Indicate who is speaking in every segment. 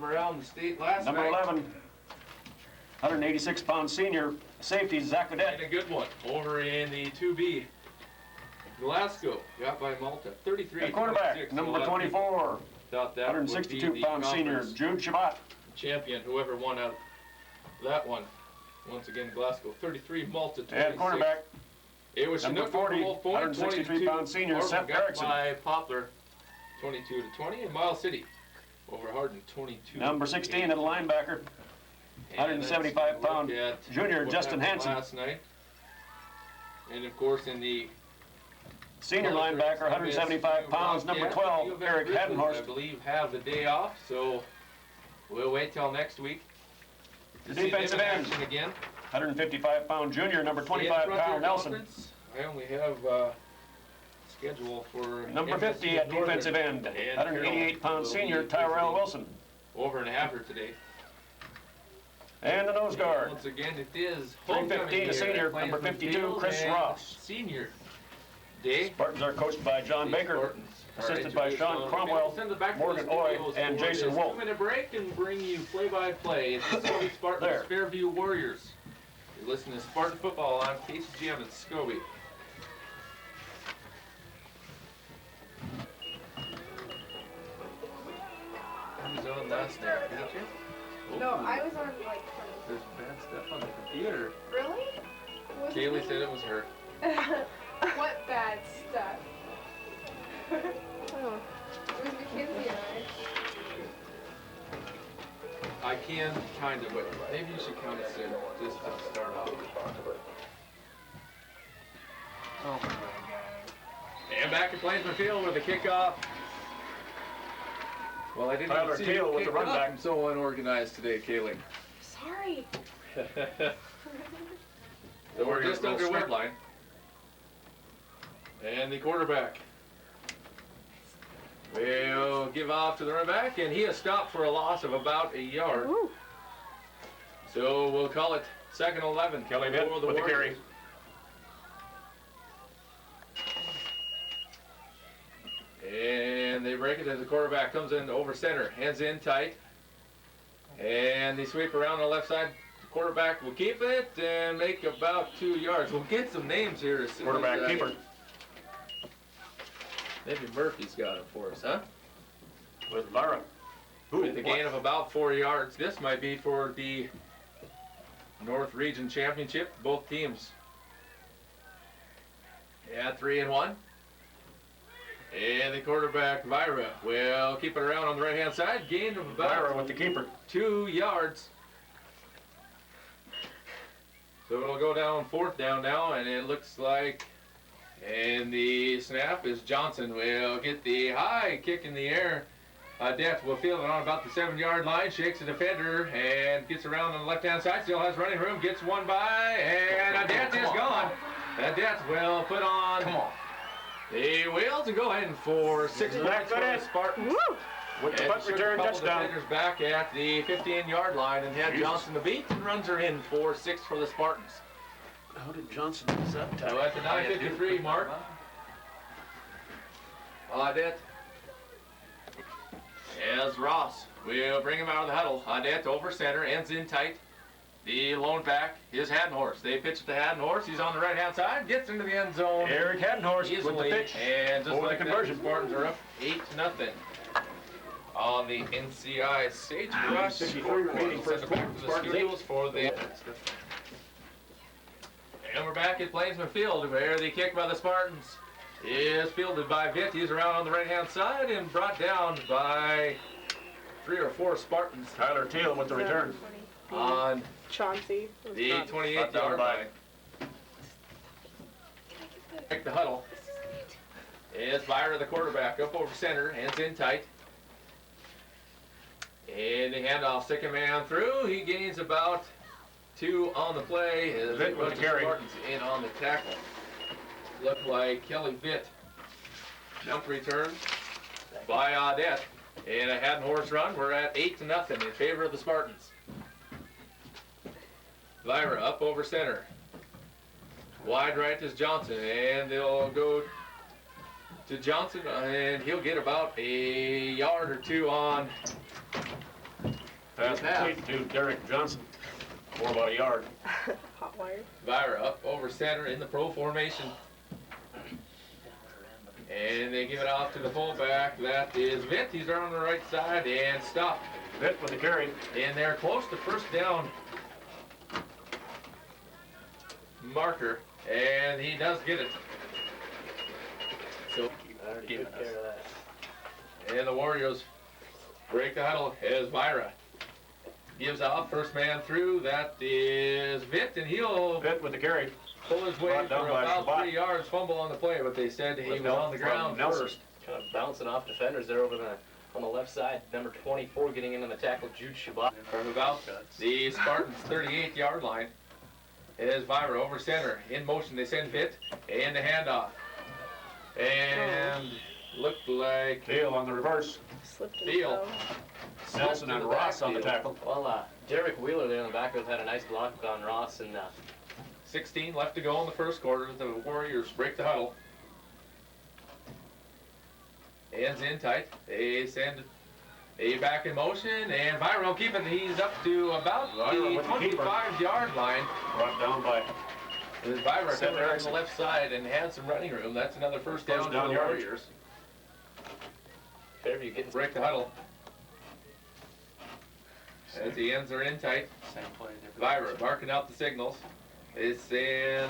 Speaker 1: from around the state last
Speaker 2: Number
Speaker 1: night.
Speaker 2: 11, 186-pound senior safety, Zach
Speaker 1: And
Speaker 2: Cadet.
Speaker 1: a good one over in the 2B. Glasgow got by Malta, 33.
Speaker 2: And quarterback, number 24,
Speaker 1: Thought that would be the
Speaker 2: 162-pound senior,
Speaker 1: conference
Speaker 2: Jude Shabbat.
Speaker 1: champion, whoever won out that one. Once again, Glasgow, 33, Malta, 26.
Speaker 2: And quarterback,
Speaker 1: It was
Speaker 2: number
Speaker 1: Chinook
Speaker 2: 40,
Speaker 1: Wolf Point,
Speaker 2: 163-pound senior,
Speaker 1: Orville
Speaker 2: Seth
Speaker 1: got
Speaker 2: Erickson.
Speaker 1: by Poplar, 22-20, and Miles City over Hardin, 22.
Speaker 2: Number 16 at linebacker, 175-pound junior, Justin Hansen.
Speaker 1: Last night. And of course, in the
Speaker 2: Senior linebacker, 175 pounds, number 12, Eric
Speaker 1: I
Speaker 2: Hadenhorst.
Speaker 1: believe have the day off, so we'll wait till next week to
Speaker 2: The
Speaker 1: see them
Speaker 2: defensive
Speaker 1: in
Speaker 2: end,
Speaker 1: action again.
Speaker 2: 155-pound junior, number 25, Kyle Nelson.
Speaker 1: I only have schedule for
Speaker 2: Number 50 at defensive end, 188-pound senior, Tyrell Wilson.
Speaker 1: Over and after today.
Speaker 2: And the nose guard,
Speaker 1: Once again, it is
Speaker 2: 315, the senior, number 52, Chris Ross.
Speaker 1: Senior day.
Speaker 2: Spartans are coached by John Baker, assisted by Sean Cromwell, Morgan Oy, and Jason Wolf.
Speaker 1: 2-minute break and bring you play-by-play. It's the Scobey Spartans, Fairview Warriors. You're listening to Spartan Football on KCGM and Scobey. Who's on last night, didn't you?
Speaker 3: No, I was on like 20.
Speaker 1: There's bad stuff on the computer.
Speaker 3: Really?
Speaker 1: Kaylee said it was her.
Speaker 3: What bad stuff? Oh. It was Mackenzie and
Speaker 1: I can, kind of, but maybe you should count us in just to start off.
Speaker 3: Oh my God.
Speaker 1: And back at Plainsman Field with the kickoff. Well, I didn't
Speaker 2: Tyler
Speaker 1: see
Speaker 2: Teal
Speaker 1: you
Speaker 2: with the
Speaker 1: kick
Speaker 2: run
Speaker 1: up.
Speaker 2: back.
Speaker 1: I'm so unorganized today, Kaylee.
Speaker 3: Sorry.
Speaker 1: So we're just under wet line. And the quarterback will give off to the running back, and he has stopped for a loss of about a yard.
Speaker 3: Ooh.
Speaker 1: So we'll call it 2nd and 11.
Speaker 2: Kelly Mitt with the carry.
Speaker 1: And they break it as the quarterback comes in over center, hands in tight. And they sweep around on the left side. The quarterback will keep it and make about 2 yards. We'll get some names here as soon
Speaker 2: Quarterback
Speaker 1: as
Speaker 2: keeper.
Speaker 1: maybe Murphy's got it for us, huh?
Speaker 2: With Lara.
Speaker 1: With a gain of about 4 yards. This might be for the North Region Championship. Both teams at 3 and 1. And the quarterback, Myra, will keep it around on the right-hand side. Gain of about
Speaker 2: Myra with the keeper.
Speaker 1: 2 yards. So it'll go down 4th down now, and it looks like, and the snap is Johnson will get the high kick in the air. Deft will field it on about the 7-yard line, shakes the defender, and gets around on the left-hand side, still has running room, gets one by, and Deft is gone. Deft will put on the wheels and go ahead for 6 points for the Spartans.
Speaker 2: With the punt return touchdown.
Speaker 1: Defenders back at the 15-yard line and had Johnson the beat and runs her in for 6 for the Spartans.
Speaker 2: How did Johnson miss that time?
Speaker 1: So at the 9:53 mark, Audette as Ross will bring him out of the huddle. Audette over center, ends in tight. The lone back is Hadenhorst. They pitch it to Hadenhorst. He's on the right-hand side, gets into the end zone.
Speaker 2: Eric Hadenhorst with the pitch.
Speaker 1: And just
Speaker 2: over
Speaker 1: like
Speaker 2: the
Speaker 1: that,
Speaker 2: conversion.
Speaker 1: the Spartans are up 8-0 on the NCI Sagebrush.
Speaker 2: 53 remaining first quarter.
Speaker 1: Spartans 8 for the. And we're back at Plainsman Field, where the kick by the Spartans is fielded by Vitt. He's around on the right-hand side and brought down by 3 or 4 Spartans.
Speaker 2: Tyler Teal with the return.
Speaker 1: On
Speaker 3: Chauncey.
Speaker 1: the 28-yard line. Break the huddle. Is Byra, the quarterback, up over center, hands in tight. And the handoff, second man through. He gains about 2 on the play. As
Speaker 2: Vitt with the carry.
Speaker 1: Spartans in on the tackle. Looked like Kelly Vitt. Jump return by Audette. And a Hadenhorst run. We're at 8-0 in favor of the Spartans. Lyra up over center. Wide right is Johnson, and they'll go to Johnson, and he'll get about a yard or 2 on
Speaker 2: Pass complete to Derek Johnson for about a yard.
Speaker 3: Hot wired.
Speaker 1: Vira up over center in the pro formation. And they give it off to the fullback. That is Vitt. He's around the right side and stopped.
Speaker 2: Vitt with the carry.
Speaker 1: And they're close to first down marker. And he does get it. So, and the Warriors break the huddle as Vira gives off first man through. That is Vitt, and he'll
Speaker 2: Vitt with the carry.
Speaker 1: pull his way for about 3 yards, fumble on the play, but they said he was on the ground first.
Speaker 4: Kind of bouncing off defenders there over on the left side. Number 24 getting in on the tackle, Jude Shabbat.
Speaker 1: From about the Spartans' 38-yard line is Vira over center. In motion, they send Vitt, and the handoff. And looked like
Speaker 2: Thiel on the reverse.
Speaker 3: Slipped in
Speaker 1: Thiel.
Speaker 2: Nelson and Ross on the tackle.
Speaker 4: Well, Derek Wheeler there in the backfield had a nice block on Ross, and
Speaker 1: 16 left to go in the first quarter. The Warriors break the huddle. Hands in tight. They send a back in motion, and Vira will keep it. He's up to about the 25-yard line.
Speaker 2: Brought down by
Speaker 1: Vira coming around the left side and had some running room. That's another first down for the Warriors.
Speaker 4: Fairview getting
Speaker 1: Break the huddle. As the ends are in tight. Vira marking out the signals. They send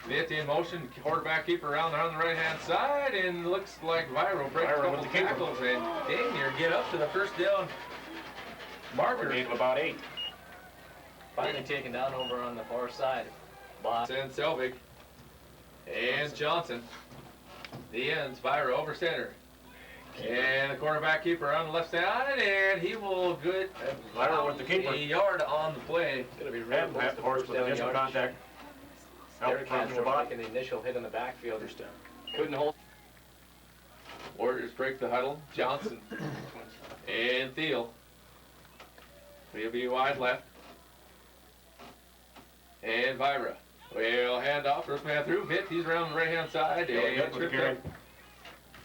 Speaker 1: Vitt in motion, quarterback keeper around on the right-hand side, and looks like Vira will break a couple tackles and dang near get up to the first down marker.
Speaker 2: Gain of about 8.
Speaker 4: finally taken down over on the far side.
Speaker 1: Send Selvig and Johnson. The ends, Vira over center. And the quarterback keeper on the left side, and he will get
Speaker 2: Vira with the keeper.
Speaker 1: a yard on the play.
Speaker 4: It's going to be real close to
Speaker 2: horse
Speaker 4: first
Speaker 2: with
Speaker 4: down
Speaker 2: initial
Speaker 4: yardage.
Speaker 2: contact.
Speaker 4: Derek Hansel making the initial hit in the backfield. Couldn't hold.
Speaker 1: Warriors break the huddle. Johnson and Thiel. He'll be wide left. And Vira will hand off. First man through. Vitt, he's around the right-hand side. And tripped up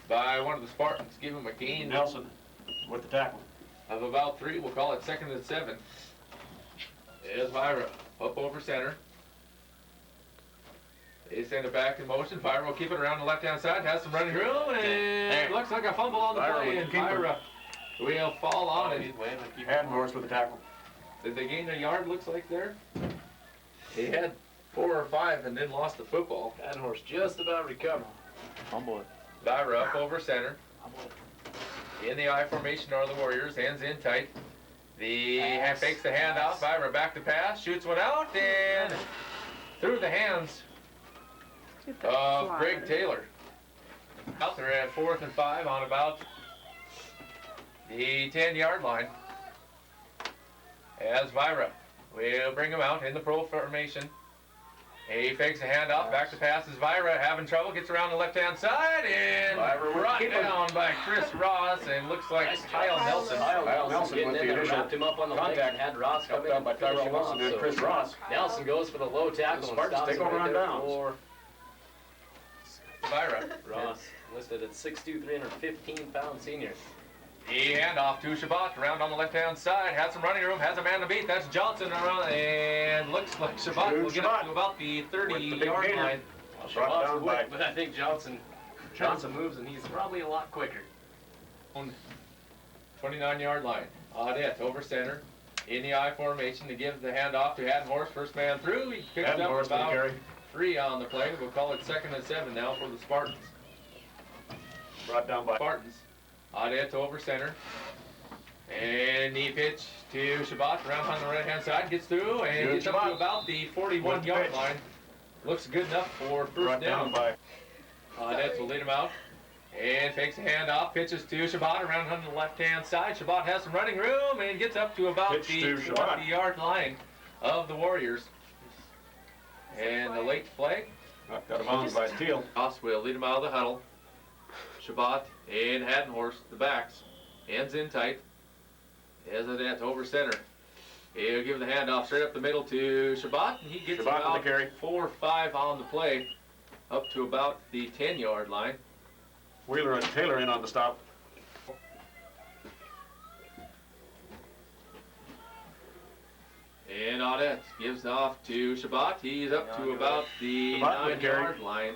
Speaker 1: by one of the Spartans. Give him a gain
Speaker 2: Nelson with the tackle.
Speaker 1: of about 3. We'll call it 2nd and 7. There's Vira up over center. They send it back in motion. Vira will keep it around the left-hand side. Has some running room, and looks like a fumble on the play. And Vira will fall on it.
Speaker 2: And horse with the tackle.
Speaker 1: Did they gain a yard? Looks like there. He had 4 or 5 and then lost the football.
Speaker 4: Horse just about recovered.
Speaker 2: Humble it.
Speaker 1: Vira up over center. In the I formation are the Warriors. Hands in tight. The fakes the handoff. Vira back to pass. Shoots one out and through the hands of Greg Taylor. Out there at 4th and 5 on about the 10-yard line. As Vira will bring him out in the pro formation. He fakes a handoff, back to pass is Vira, having trouble, gets around the left-hand side, and brought down by Chris Ross, and looks like Kyle Nelson.
Speaker 4: Kyle Nelson with the initial wrapped him up on the leg and had Ross come in
Speaker 2: by
Speaker 4: finish him off.
Speaker 2: Nelson and Chris Ross.
Speaker 4: Nelson goes for the low tackle and
Speaker 2: Spartans
Speaker 4: stops
Speaker 2: take
Speaker 4: him
Speaker 2: over
Speaker 4: right
Speaker 2: on
Speaker 4: there
Speaker 2: downs.
Speaker 4: for
Speaker 1: Vira.
Speaker 4: Ross, listed at 6'2", 315-pound senior.
Speaker 1: The handoff to Shabbat, around on the left-hand side, has some running room, has a man to beat. That's Johnson around, and looks like Shabbat will get up to about the 30-yard line.
Speaker 4: Well, Shabbat's quick, but I think Johnson moves, and he's probably a lot quicker.
Speaker 1: 29-yard line. Audette over center. In the I formation to give the handoff to Haddon-Horst. First man through. He picks up about 3 on the play. We'll call it 2nd and 7 now for the Spartans.
Speaker 2: Brought down by
Speaker 1: Spartans. Audette over center. And he pitch to Shabbat around on the right-hand side. Gets through and gets up to about the 41-yard line. Looks good enough for first down. Audette will lead him out. And fakes a handoff, pitches to Shabbat around on the left-hand side. Shabbat has some running room and gets up to about the 20-yard line of the Warriors. And the late flag.
Speaker 2: Knocked out of bounds by Thiel.
Speaker 1: Ross will lead him out of the huddle. Shabbat and Haddon-Horst, the backs. Ends in tight. Audette over center. He'll give the handoff straight up the middle to Shabbat. And he gets about 4 or 5 on the play. Up to about the 10-yard line.
Speaker 2: Wheeler and Taylor in on the stop.
Speaker 1: And Audette gives off to Shabbat. He's up to about the
Speaker 2: Shabbat with
Speaker 1: 9-yard line.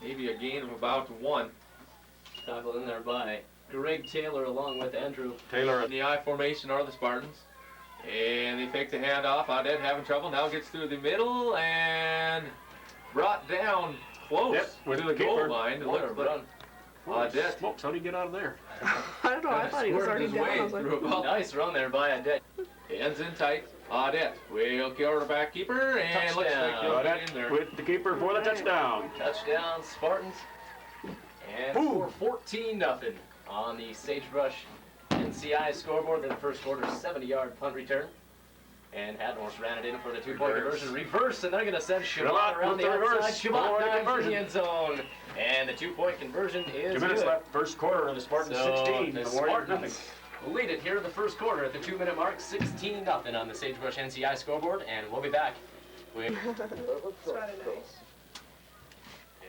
Speaker 1: Maybe a gain of about 1.
Speaker 4: Tackled in there by Greg Taylor along with Andrew.
Speaker 2: Taylor.
Speaker 1: In the I formation are the Spartans. And they fake the handoff. Audette having trouble. Now gets through the middle and brought down close
Speaker 2: With
Speaker 1: to
Speaker 2: the
Speaker 1: the goal
Speaker 2: keeper.
Speaker 1: line. It
Speaker 4: What a
Speaker 1: looks like
Speaker 4: run.
Speaker 1: Audette
Speaker 2: Smokes, how do you get out of there?
Speaker 3: I don't know. I thought he was
Speaker 1: squirmed
Speaker 3: already
Speaker 1: his
Speaker 3: down.
Speaker 1: way
Speaker 3: I was like,
Speaker 1: through about
Speaker 4: Nice run there by Adet.
Speaker 1: ends in tight. Audette will quarterback keeper and looks like he'll get in there.
Speaker 2: With the keeper for the touchdown.
Speaker 4: Touchdown, Spartans. And
Speaker 2: Boom.
Speaker 4: for 14-0 on the Sagebrush NCI scoreboard in the first quarter, 70-yard punt return. And Hadnorse ran it in for the 2-point conversion. Reverse, and they're going to send Shabbat around
Speaker 2: with
Speaker 4: the
Speaker 2: the reverse
Speaker 4: outside.
Speaker 2: for
Speaker 4: Shabbat
Speaker 2: the
Speaker 4: dives in
Speaker 2: conversion.
Speaker 4: the end zone. And the 2-point conversion is
Speaker 2: 2 minutes
Speaker 4: good.
Speaker 2: left, first quarter, and the Spartans
Speaker 4: So
Speaker 2: 16.
Speaker 4: the
Speaker 2: The Warriors nothing.
Speaker 4: Spartans lead it here in the first quarter at the 2-minute mark, 16-0 on the Sagebrush NCI scoreboard. And we'll be back with
Speaker 3: it's rather nice.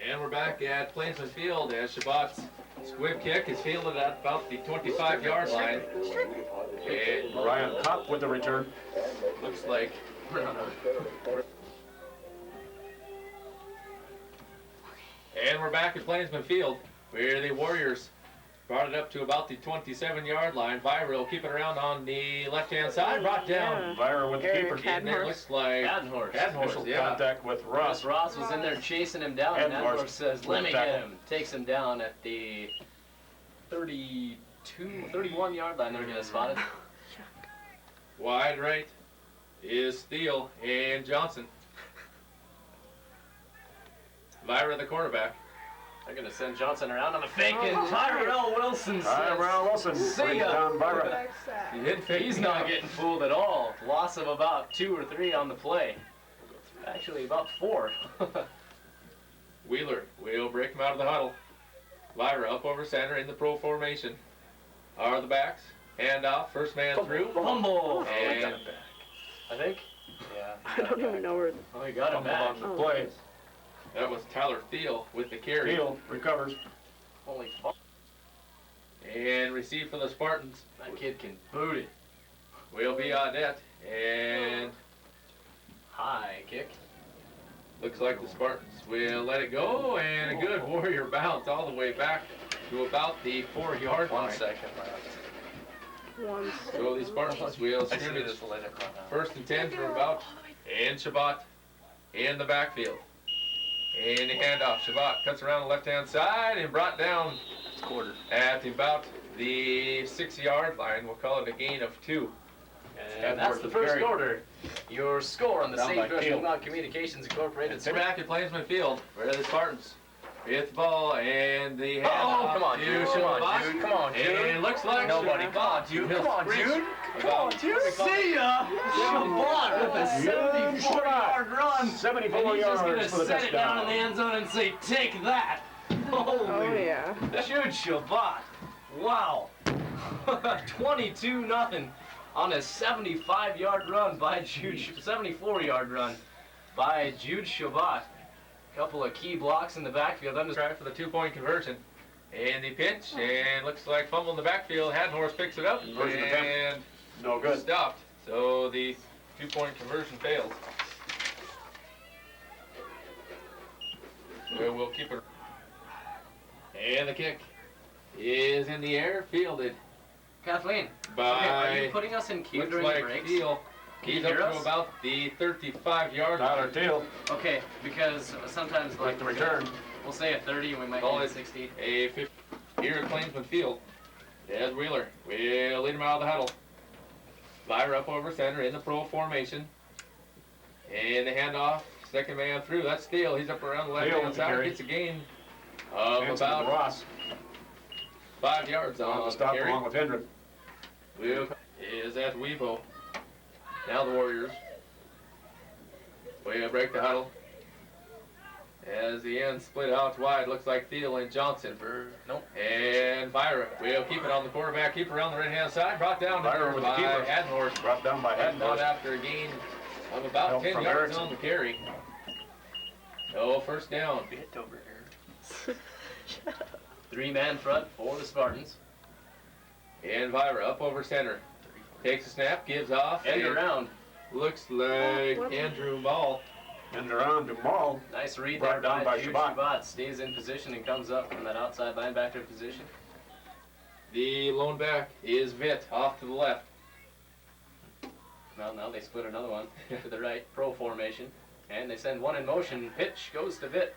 Speaker 1: And we're back at Plainsman Field as Shabbat's squib kick is fielded at about the 25-yard line. And
Speaker 2: Ryan Kopp with the return.
Speaker 1: looks like and we're back at Plainsman Field where the Warriors brought it up to about the 27-yard line. Vira will keep it around on the left-hand side, brought down.
Speaker 2: Byron with the keeper.
Speaker 1: And it looks like
Speaker 4: Hadnorse.
Speaker 2: Initial
Speaker 1: yeah.
Speaker 2: contact with Ross.
Speaker 4: Ross was in there chasing him down, and
Speaker 2: Hadnorse
Speaker 4: Hadnorse says,
Speaker 2: with
Speaker 4: let me
Speaker 2: tackle.
Speaker 4: get him. Takes him down at the 31-yard line. They're going to spot it.
Speaker 1: wide right is Steele and Johnson. Vira the quarterback.
Speaker 4: They're going to send Johnson around on the fake, and Tyrell Wilson says,
Speaker 2: Tyrell Wilson
Speaker 4: see
Speaker 2: brings
Speaker 4: ya.
Speaker 2: down Byron.
Speaker 3: Back sack.
Speaker 1: He did fake
Speaker 4: He's
Speaker 1: it
Speaker 4: not
Speaker 1: out.
Speaker 4: getting fooled at all. Loss of about 2 or 3 on the play. Actually, about 4.
Speaker 1: Wheeler will break him out of the huddle. Lyra up over center in the pro formation. Are the backs. Hand off. First man through.
Speaker 4: Fumble.
Speaker 1: And
Speaker 4: I think. Yeah.
Speaker 3: I don't even know where.
Speaker 4: Oh, he got it
Speaker 2: Fumble
Speaker 4: back.
Speaker 2: on the play.
Speaker 1: that was Tyler Thiel with the carry.
Speaker 2: Field recovers.
Speaker 4: Holy fuck.
Speaker 1: And receive for the Spartans
Speaker 4: That kid can boot it.
Speaker 1: will be Audette. And
Speaker 4: High kick.
Speaker 1: looks like the Spartans will let it go. And a good Warrior bounce all the way back to about the 4-yard line.
Speaker 4: 1 second left.
Speaker 3: One.
Speaker 1: So the Spartans will scrimmage first and 10 for about. And Shabbat in the backfield. And the handoff. Shabbat cuts around the left-hand side and brought down
Speaker 4: Quarter.
Speaker 1: at about the 6-yard line. We'll call it a gain of 2.
Speaker 4: And that's the first
Speaker 2: carry.
Speaker 4: quarter. Your score on the
Speaker 2: Down by
Speaker 4: Sagebrush
Speaker 2: field.
Speaker 4: Mobile Communications Incorporated.
Speaker 1: We're back at Plainsman Field where the Spartans get the ball and the handoff
Speaker 4: Oh, come on,
Speaker 1: to
Speaker 4: dude. Come on,
Speaker 1: Shabbat.
Speaker 4: dude. Come on, dude.
Speaker 1: And it looks like
Speaker 4: Nobody.
Speaker 1: Shabbat
Speaker 4: Come on, dude.
Speaker 1: will
Speaker 4: Come on,
Speaker 1: sprint
Speaker 4: dude.
Speaker 1: about
Speaker 4: See ya. Shabbat with a 74-yard run.
Speaker 2: 74
Speaker 4: And he's just going to
Speaker 2: yards for the
Speaker 4: set it down in the
Speaker 2: touchdown.
Speaker 4: end zone and say, take that.
Speaker 3: Oh
Speaker 4: Holy
Speaker 3: yeah.
Speaker 4: Jude Shabbat. Wow. 22-0 on a 75-yard run by Jude, 74-yard run by Jude Shabbat. Couple of key blocks in the backfield. I'm just
Speaker 1: try for the 2-point conversion. And the pitch, and looks like fumble in the backfield. Hadnorse picks it up
Speaker 2: Conversion attempt.
Speaker 1: and
Speaker 2: No good.
Speaker 1: stopped. So the 2-point conversion fails. We'll keep it. And the kick is in the air, fielded
Speaker 4: Kathleen,
Speaker 1: by,
Speaker 4: are you putting us in queue
Speaker 1: looks
Speaker 4: during the
Speaker 1: like
Speaker 4: breaks?
Speaker 1: Thiel.
Speaker 4: Can you
Speaker 1: He's up
Speaker 4: hear
Speaker 1: to
Speaker 4: us?
Speaker 1: about the 35-yard line.
Speaker 2: Tyler Teal
Speaker 4: Okay, because sometimes
Speaker 2: like the return.
Speaker 4: we'll say a 30 and we might
Speaker 1: Call
Speaker 4: get
Speaker 1: it
Speaker 4: a 60.
Speaker 1: a 50 here at Plainsman Field. Ed Wheeler will lead him out of the huddle. Lyra up over center in the pro formation. And the handoff, second man through. That's Steele. He's up around the
Speaker 2: Steele
Speaker 1: left-hand
Speaker 2: with the
Speaker 1: side.
Speaker 2: carry.
Speaker 1: Gets a gain of
Speaker 2: Hanson
Speaker 1: about
Speaker 2: Ross
Speaker 1: 5 yards
Speaker 2: on
Speaker 1: on
Speaker 2: the
Speaker 1: the
Speaker 2: stop
Speaker 1: carry.
Speaker 2: along with Hendrick.
Speaker 1: Will is at Weebo. Now the Warriors will break the huddle. As the end split out wide, looks like Thiel and Johnson.
Speaker 4: Nope.
Speaker 1: And Vira will keep it on the quarterback, keep it around the right-hand side, brought down
Speaker 2: Vira with the
Speaker 1: by
Speaker 2: keeper.
Speaker 1: Hadnorse.
Speaker 2: Brought down by
Speaker 1: And not
Speaker 2: Hadnorse.
Speaker 1: after a gain of about
Speaker 2: Help
Speaker 1: 10
Speaker 2: from
Speaker 1: yards
Speaker 2: Erickson.
Speaker 1: on the carry. No first down.
Speaker 4: Bit over here. 3-man front for the Spartans.
Speaker 1: And Vira up over center. Takes a snap, gives off.
Speaker 4: End
Speaker 1: and
Speaker 4: around.
Speaker 1: Looks like
Speaker 3: What?
Speaker 1: Andrew Mall.
Speaker 2: And they're on to Mall.
Speaker 4: Nice read
Speaker 2: Brought
Speaker 4: there
Speaker 2: down by
Speaker 4: Jude
Speaker 2: Shabbat.
Speaker 4: Shabbat. Stays in position and comes up from that outside linebacker position.
Speaker 1: The lone back is Vitt off to the left.
Speaker 4: Well, now they split another one to the right, pro formation. And they send one in motion. Pitch goes to Vitt.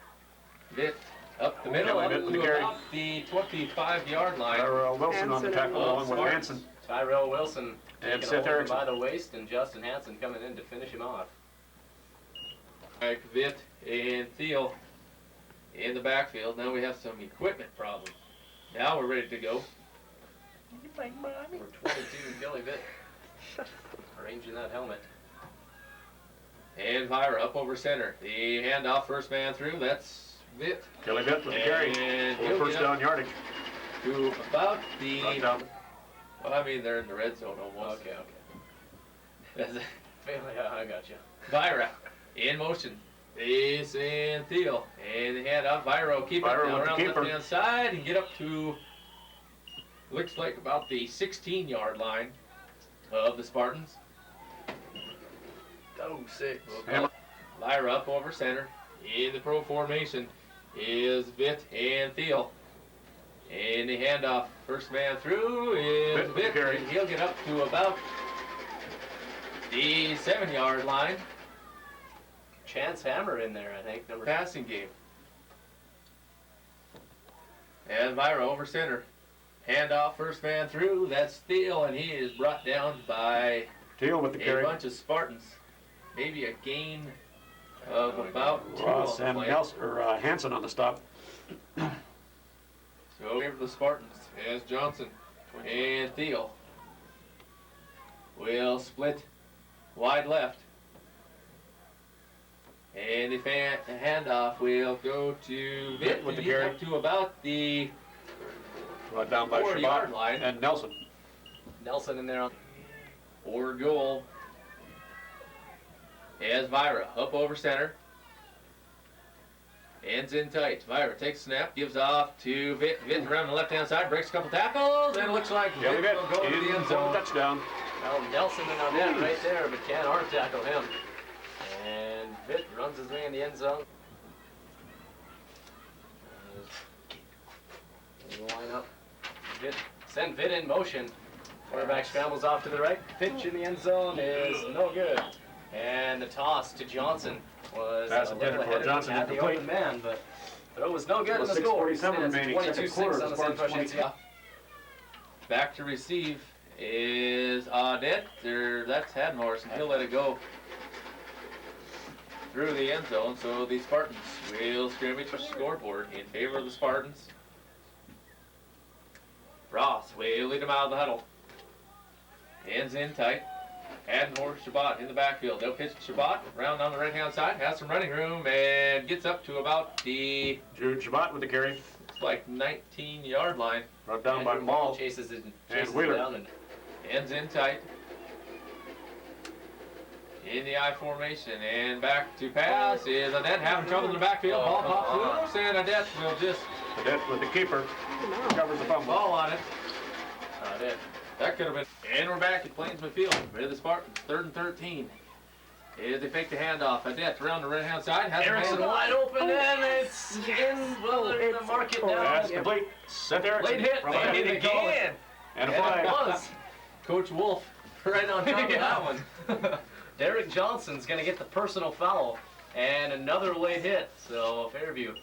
Speaker 1: Vitt up the middle,
Speaker 2: Yeah,
Speaker 1: up
Speaker 2: Vitt with
Speaker 1: to
Speaker 2: the carry.
Speaker 1: about the 25-yard line.
Speaker 2: Tyrell Wilson on the
Speaker 3: Hanson
Speaker 2: tackle
Speaker 3: and
Speaker 2: along with
Speaker 1: Spartans.
Speaker 2: Hanson.
Speaker 4: Tyrell Wilson
Speaker 2: And
Speaker 4: taking
Speaker 2: Seth
Speaker 4: hold of him
Speaker 2: Erickson.
Speaker 4: by the waist, and Justin Hansen coming in to finish him off.
Speaker 1: Like Vitt and Thiel in the backfield. Now we have some equipment problems. Now we're ready to go.
Speaker 4: Number 22, Billy Vitt, arranging that helmet.
Speaker 1: And Vira up over center. The handoff, first man through. That's Vitt.
Speaker 2: Kelly Vitt with the carry.
Speaker 1: And
Speaker 2: For
Speaker 1: he'll
Speaker 2: first
Speaker 1: get up
Speaker 2: down yardage.
Speaker 1: to about the.
Speaker 2: Brought down.
Speaker 1: Well, I mean, they're in the red zone almost.
Speaker 4: Okay. Yeah, I got you.
Speaker 1: Vira in motion. Ace and Thiel. And the handoff. Vira will keep it
Speaker 2: Vira
Speaker 1: down
Speaker 2: with the
Speaker 1: around the
Speaker 2: keeper.
Speaker 1: left hand side and get up to. Looks like about the 16-yard line of the Spartans.
Speaker 4: Oh, 6.
Speaker 2: Hammer.
Speaker 1: Lyra up over center. In the pro formation is Vitt and Thiel. And the handoff, first man through is
Speaker 2: Vitt with the
Speaker 1: Vitt.
Speaker 2: carry.
Speaker 1: And he'll get up to about the 7-yard line.
Speaker 4: Chance Hammer in there, I think. Number
Speaker 1: Passing game. And Lyra over center. Handoff, first man through. That's Thiel, and he is brought down by
Speaker 2: Teal with the
Speaker 1: a
Speaker 2: carry.
Speaker 1: bunch of Spartans. Maybe a gain of about 2
Speaker 2: Ross
Speaker 1: on the
Speaker 2: and
Speaker 1: play.
Speaker 2: Nelson, or Hanson on the stop.
Speaker 1: So over the Spartans as Johnson and Thiel will split wide left. And the handoff will go to Vitt
Speaker 2: with the
Speaker 1: and he's
Speaker 2: carry.
Speaker 1: up to about the
Speaker 2: Brought down by
Speaker 1: 4-yard
Speaker 2: Shabbat
Speaker 1: line.
Speaker 2: and Nelson.
Speaker 4: Nelson in there on
Speaker 1: Or goal. As Vira up over center. Ends in tight. Vira takes a snap, gives off to Vitt. Vitt around the left hand side, breaks a couple tackles, and it looks like
Speaker 2: Kelly
Speaker 1: Vitt
Speaker 2: Vitt
Speaker 1: will go to the
Speaker 2: in
Speaker 1: end
Speaker 2: for
Speaker 1: zone.
Speaker 2: the touchdown.
Speaker 4: Well, Nelson and Arnett right there, but can't arm tackle him. And Vitt runs his way in the end zone. Line up. Vitt, send Vitt in motion. Quarterback scrambles off to the right. Pitch in the end zone is no good. And the toss to Johnson was
Speaker 2: Pass
Speaker 4: a
Speaker 2: intended
Speaker 4: little
Speaker 2: for
Speaker 4: ahead of
Speaker 2: Johnson,
Speaker 4: him, had the
Speaker 2: incomplete.
Speaker 4: open man, but throw was no good in the
Speaker 2: 6:47
Speaker 4: score. Stands
Speaker 2: remaining,
Speaker 4: 22-6
Speaker 2: second quarter,
Speaker 4: on the
Speaker 2: Spartans
Speaker 4: St.
Speaker 2: 20.
Speaker 4: Francis.
Speaker 1: Back to receive is Audette, or that's Hadmorse, and he'll let it go through the end zone. So the Spartans will scrimmage the scoreboard in favor of the Spartans. Ross will lead them out of the huddle. Ends in tight. Hadmore, Shabbat in the backfield. They'll pitch to Shabbat around on the right hand side, has some running room, and gets up to about the
Speaker 2: Jude Shabbat with the carry.
Speaker 1: looks like 19-yard line.
Speaker 2: Brought down by
Speaker 4: Andrew
Speaker 2: Mall.
Speaker 4: chases it
Speaker 2: Wheeler.
Speaker 4: down and
Speaker 1: Ends in tight. In the I formation, and back to pass is Adet having trouble in the backfield. Ball pops loose, and Adet will just
Speaker 2: Cadet with the keeper. Covers the fumble.
Speaker 1: ball on it.
Speaker 4: Arnett.
Speaker 1: That could have been. And we're back at Plainsman Field. Ready the Spartans, 3rd and 13. As they fake the handoff, Adet around the right-hand side. Has
Speaker 4: Erickson
Speaker 1: the
Speaker 4: wide open, and it's in. Well, they're going to mark it down.
Speaker 2: That's complete. Seth Erickson.
Speaker 4: Late hit.
Speaker 2: from the
Speaker 4: Late
Speaker 2: left.
Speaker 4: hit again.
Speaker 2: And a
Speaker 4: And
Speaker 2: flag.
Speaker 4: it was.
Speaker 1: Coach Wolf right on top of that one.
Speaker 4: Derek Johnson's going to get the personal foul and another late hit. So Fairview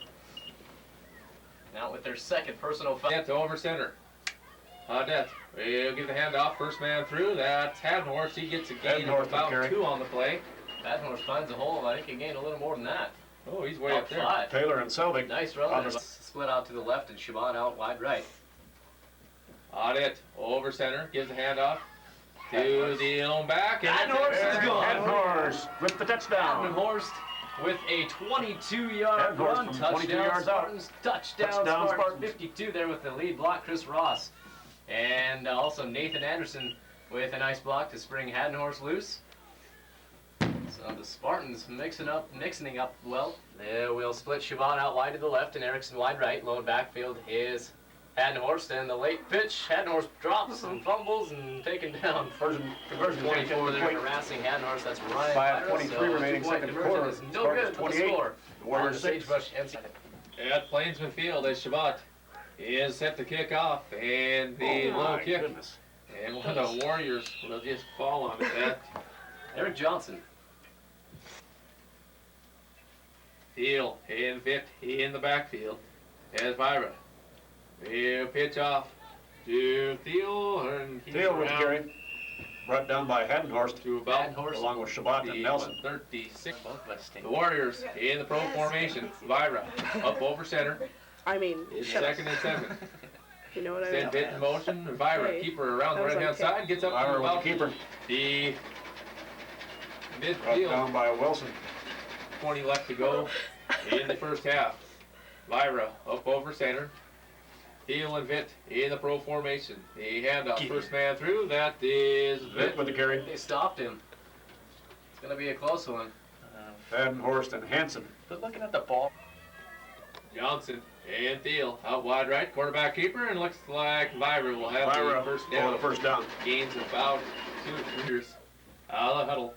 Speaker 4: now with their second personal foul.
Speaker 1: Adet to over center. Adet will give the handoff, first man through. That's Hadmore. He gets a gain
Speaker 2: Hadmore
Speaker 1: of about
Speaker 2: carry.
Speaker 1: 2 on the play.
Speaker 4: Badmore finds a hole. I think he gained a little more than that.
Speaker 1: Oh, he's way up there.
Speaker 4: 5.
Speaker 2: Taylor and Selvig.
Speaker 4: Nice run.
Speaker 2: On
Speaker 4: There.
Speaker 2: the-
Speaker 4: Split out to the left and Shaban out wide right.
Speaker 1: Adet over center, gives the handoff to the lone back. And
Speaker 4: Hadmore
Speaker 1: that's
Speaker 4: is
Speaker 1: it.
Speaker 4: gone.
Speaker 2: Hadmore with the touchdown.
Speaker 4: Horst with a 22-yard
Speaker 2: Hadmore
Speaker 4: run.
Speaker 2: from
Speaker 4: Touchdown
Speaker 2: 22 yards out.
Speaker 4: Spartans. Touchdown
Speaker 2: Touchdown
Speaker 4: Spartans.
Speaker 2: Spartans.
Speaker 4: 52 there with the lead block, Chris Ross. And also Nathan Anderson with a nice block to spring Haddenhorst loose. So the Spartans mixing up well. They will split Siobhan out wide to the left and Erickson wide right. Lone backfield is Haddenhorst and the late pitch. Haddenhorst drops and fumbles and taken down.
Speaker 2: Conversion
Speaker 4: 24 there,
Speaker 2: complete.
Speaker 4: harassing Haddenhorst. That's Ryan.
Speaker 2: 5:23
Speaker 4: So
Speaker 2: remaining,
Speaker 4: 2-point
Speaker 2: second
Speaker 4: conversion
Speaker 2: quarter.
Speaker 4: is no
Speaker 2: Spartans
Speaker 4: good for the
Speaker 2: 28,
Speaker 4: score.
Speaker 2: Warriors
Speaker 4: On the
Speaker 2: 6.
Speaker 4: Sagebrush NC.
Speaker 1: At Plainsman Field as Shabbat is set to kick off, and the low
Speaker 2: My
Speaker 1: kick.
Speaker 2: goodness.
Speaker 1: And one of the Warriors will just fall on it. That
Speaker 4: Eric Johnson.
Speaker 1: Thiel and Vitt in the backfield as Myra. He'll pitch off to Thiel, and he's
Speaker 2: Thiel with the
Speaker 1: around
Speaker 2: carry. Brought down by Haddenhorst,
Speaker 1: to about
Speaker 4: Haddenhorst.
Speaker 2: along with Shabbat and
Speaker 1: the
Speaker 2: Nelson.
Speaker 1: 36. The Warriors in the pro formation. Myra up over center.
Speaker 3: I mean,
Speaker 1: It's
Speaker 3: shut up.
Speaker 1: second and 7.
Speaker 3: You know what I
Speaker 1: Send
Speaker 3: mean?
Speaker 1: Vitt in motion. And Myra,
Speaker 3: Hey,
Speaker 1: keeper around the
Speaker 3: that was
Speaker 1: right hand
Speaker 3: on
Speaker 1: side, gets up to
Speaker 2: Myra with the
Speaker 1: about
Speaker 2: keeper.
Speaker 1: the
Speaker 2: Brought
Speaker 1: midfield.
Speaker 2: down by Wilson.
Speaker 1: 20 left to go in the first half. Myra up over center. Thiel and Vitt in the pro formation. The handoff, first man through, that is
Speaker 2: Vitt
Speaker 1: Vitt.
Speaker 2: with the carry.
Speaker 4: They stopped him. It's going to be a close one.
Speaker 2: Haddenhorst and Hansen.
Speaker 4: But looking at the ball.
Speaker 1: Johnson and Thiel out wide right, quarterback keeper, and looks like Myra will have
Speaker 2: Myra
Speaker 1: the first
Speaker 2: for
Speaker 1: down.
Speaker 2: the first down.
Speaker 1: Gains about 2 meters out of the huddle.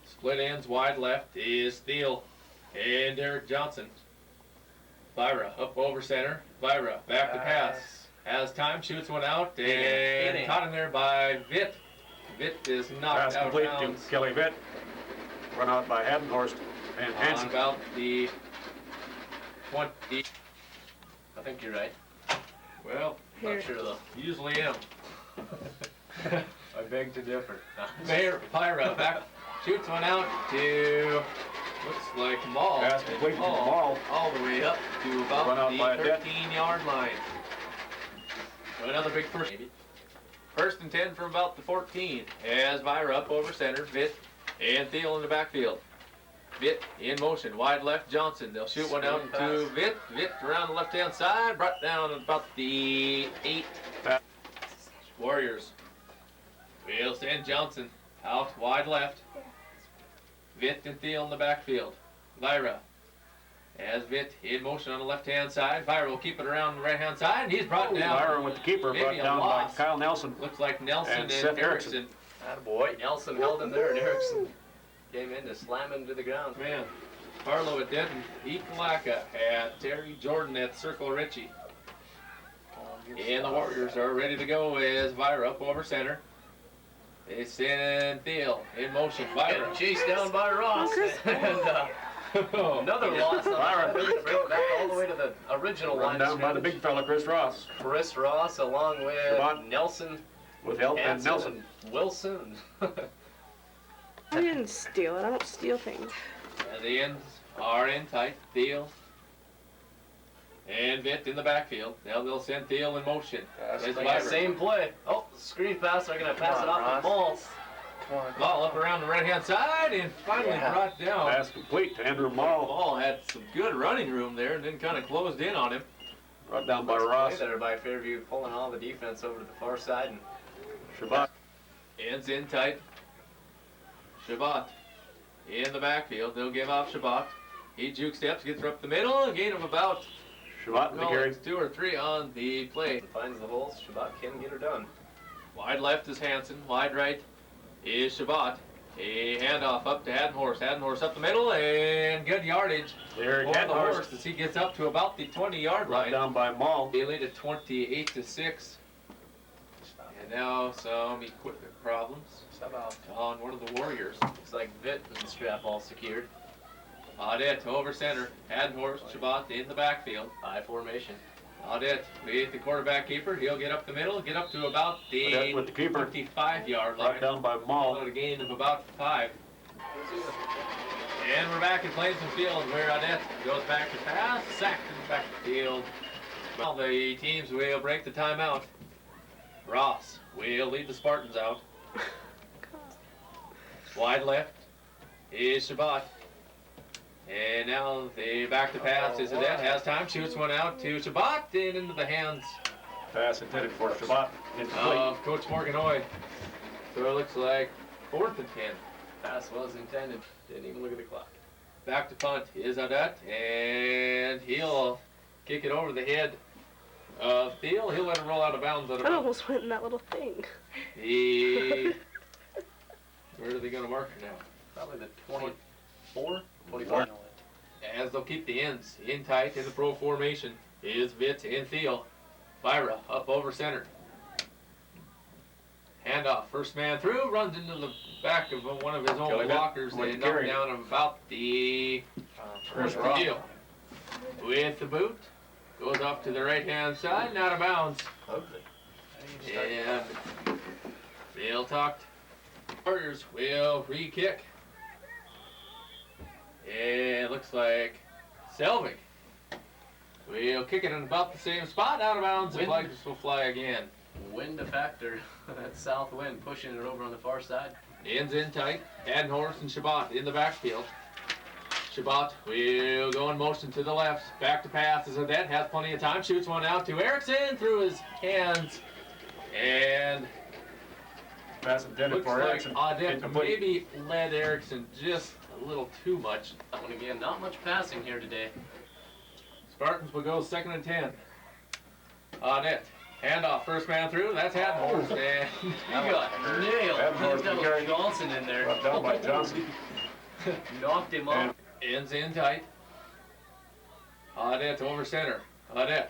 Speaker 1: Split ends wide left is Thiel and Eric Johnson. Myra up over center. Myra back to pass. Has time, shoots one out, and caught him there by Vitt. Vitt is knocked
Speaker 2: Pass
Speaker 1: out
Speaker 2: complete
Speaker 1: of
Speaker 2: to
Speaker 1: bounds
Speaker 2: Kelly Vitt. Run out by Haddenhorst and
Speaker 1: on
Speaker 2: Hansen.
Speaker 1: about the 20.
Speaker 4: I think you're right.
Speaker 1: Well,
Speaker 3: Here.
Speaker 4: Not sure though.
Speaker 1: usually am. I beg to differ. Myra back, shoots one out to, looks like Maul.
Speaker 2: Pass complete to Maul.
Speaker 1: All the way up to
Speaker 2: Run
Speaker 1: about
Speaker 2: out
Speaker 1: the
Speaker 2: by a debt.
Speaker 1: 13-yard line. Another big first. First and 10 from about the 14. As Myra up over center, Vitt and Thiel in the backfield. Vitt in motion, wide left Johnson. They'll shoot one out to Vitt. Vitt around the left-hand side, brought down at about the 8. Warriors will send Johnson out wide left. Vitt and Thiel in the backfield. Myra as Vitt in motion on the left-hand side. Myra will keep it around the right-hand side, and he's brought down.
Speaker 2: Myra with the keeper, brought
Speaker 1: maybe a
Speaker 2: down by
Speaker 1: loss.
Speaker 2: Kyle Nelson.
Speaker 1: Looks like Nelson
Speaker 2: And
Speaker 1: and,
Speaker 2: Seth
Speaker 1: Erickson.
Speaker 4: Attaboy. Nelson held him there, and Erickson came in to slam him to the ground.
Speaker 1: Man, Harlow at Denton, Heath Malacca at Terry Jordan at Circle Ritchie. And the Warriors are ready to go as Myra up over center. They send Thiel in motion. Myra.
Speaker 4: Getting chased down by Ross. And another loss.
Speaker 2: Myra.
Speaker 4: Bring it back all the way to the original
Speaker 2: Run
Speaker 4: line of
Speaker 2: down by the
Speaker 4: scrimmage.
Speaker 2: big fella, Chris Ross.
Speaker 4: Chris Ross along with
Speaker 2: Shabbat.
Speaker 4: Nelson,
Speaker 2: With help and
Speaker 4: Hansen,
Speaker 2: Nelson.
Speaker 4: and Wilson.
Speaker 3: I didn't steal it. I don't steal things.
Speaker 1: And the ends are in tight. Thiel and Vitt in the backfield. Now they'll send Thiel in motion. As
Speaker 4: Like
Speaker 1: Myra.
Speaker 4: the same play. Oh, screen pass. They're going to pass it off to Maul.
Speaker 1: Ball up around the right-hand side and finally brought down.
Speaker 2: Pass complete to Andrew Maul.
Speaker 1: Ball had some good running room there and then kind of closed in on him.
Speaker 2: Brought down by
Speaker 4: Nice play
Speaker 2: Ross.
Speaker 4: there by Fairview, pulling all the defense over to the far side. And
Speaker 2: Shabbat.
Speaker 1: Ends in tight. Shabbat in the backfield. They'll give off Shabbat. He juke steps, gets her up the middle, a gain of about
Speaker 2: Shabbat in the carry.
Speaker 1: 2 or 3 on the play.
Speaker 4: finds the holes. Shabbat can get her done.
Speaker 1: Wide left is Hansen. Wide right is Shabbat. A handoff up to Haddenhorst. Haddenhorst up the middle and good yardage
Speaker 2: Eric
Speaker 1: for the
Speaker 2: Haddenhorst.
Speaker 1: horse as he gets up to about the 20-yard
Speaker 2: Brought
Speaker 1: line.
Speaker 2: down by Maul.
Speaker 1: They lead at 28-6. And now some equipment problems on one of the Warriors.
Speaker 4: Looks like Vitt and the strap all secured.
Speaker 1: Audette over center. Haddenhorst, Shabbat in the backfield.
Speaker 4: High formation.
Speaker 1: Audette with the quarterback keeper. He'll get up the middle, get up to about the
Speaker 2: Audette with the keeper.
Speaker 1: 25-yard
Speaker 2: Brought
Speaker 1: line.
Speaker 2: down by Maul.
Speaker 1: A gain of about 5. And we're back at Plainsman Field where Audette goes back to pass, sacked in the backfield. Well, the teams will break the timeout. Ross will lead the Spartans out. Wide left is Shabbat. And now the back to pass is Audette. Has time, shoots one out to Shabbat and into the hands
Speaker 2: Pass intended for Shabbat. Incomplete.
Speaker 1: of Coach Morgan Hoy. So it looks like 4th and 10.
Speaker 4: Pass was intended. Didn't even look at the clock.
Speaker 1: Back to punt is Audette, and he'll kick it over the head Thiel, he'll let him roll out of bounds at
Speaker 3: I
Speaker 1: about
Speaker 3: almost went in that little thing.
Speaker 1: the... Where are they going to mark her now?
Speaker 4: Probably the 24, 25.
Speaker 1: As they'll keep the ends in tight in the pro formation is Vitt and Thiel. Vira up over center. Handoff, first man through, runs into the back of one of his own blockers and knocked down about the first deal. With the boot, goes off to the right-hand side and out of bounds. And Thiel talked. Warriors will re-kick. It looks like Selvig will kick it in about the same spot, out of bounds. The flags will fly again.
Speaker 4: Wind a factor. That south wind pushing it over on the far side.
Speaker 1: Ends in tight. Addenhorst and Shabbat in the backfield. Shabbat will go in motion to the left. Back to pass as Adet has plenty of time. Shoots one out to Erickson through his hands. And
Speaker 2: Pass intended
Speaker 1: looks
Speaker 2: for
Speaker 1: like
Speaker 2: Erickson.
Speaker 1: Adet maybe led Erickson just a little too much.
Speaker 4: That one again, not much passing here today.
Speaker 1: Spartans will go 2nd and 10. Adet. Handoff, first man through. That's Addenhorst. And
Speaker 4: He got nailed.
Speaker 2: Addenhorst
Speaker 4: That was
Speaker 2: carried.
Speaker 4: Johnson in there.
Speaker 2: Brought down by Johnson.
Speaker 4: Knocked him off.
Speaker 1: ends in tight. Adet over center. Adet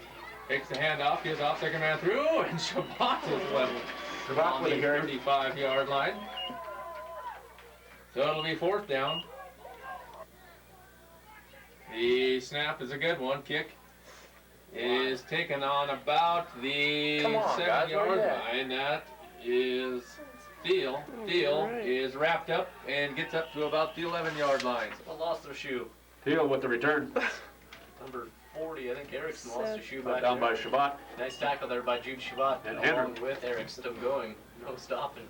Speaker 1: takes the handoff, gives off, second man through, and Shabbat is level
Speaker 2: Shabbat
Speaker 1: on
Speaker 2: with
Speaker 1: the
Speaker 2: a carry.
Speaker 1: 35-yard line. So it'll be 4th down. The snap is a good one. Kick is taken on about the 7-yard line. That is Thiel. Thiel is wrapped up and gets up to about the 11-yard line.
Speaker 4: Someone lost their shoe.
Speaker 2: Thiel with the return.
Speaker 4: Number 40, I think Erickson lost his shoe
Speaker 2: Brought
Speaker 4: back
Speaker 2: down
Speaker 4: there.
Speaker 2: by Shabbat.
Speaker 4: Nice tackle there by Jude Shabbat.
Speaker 2: And
Speaker 4: along
Speaker 2: Hendrick.
Speaker 4: with Erickson still going. No stopping.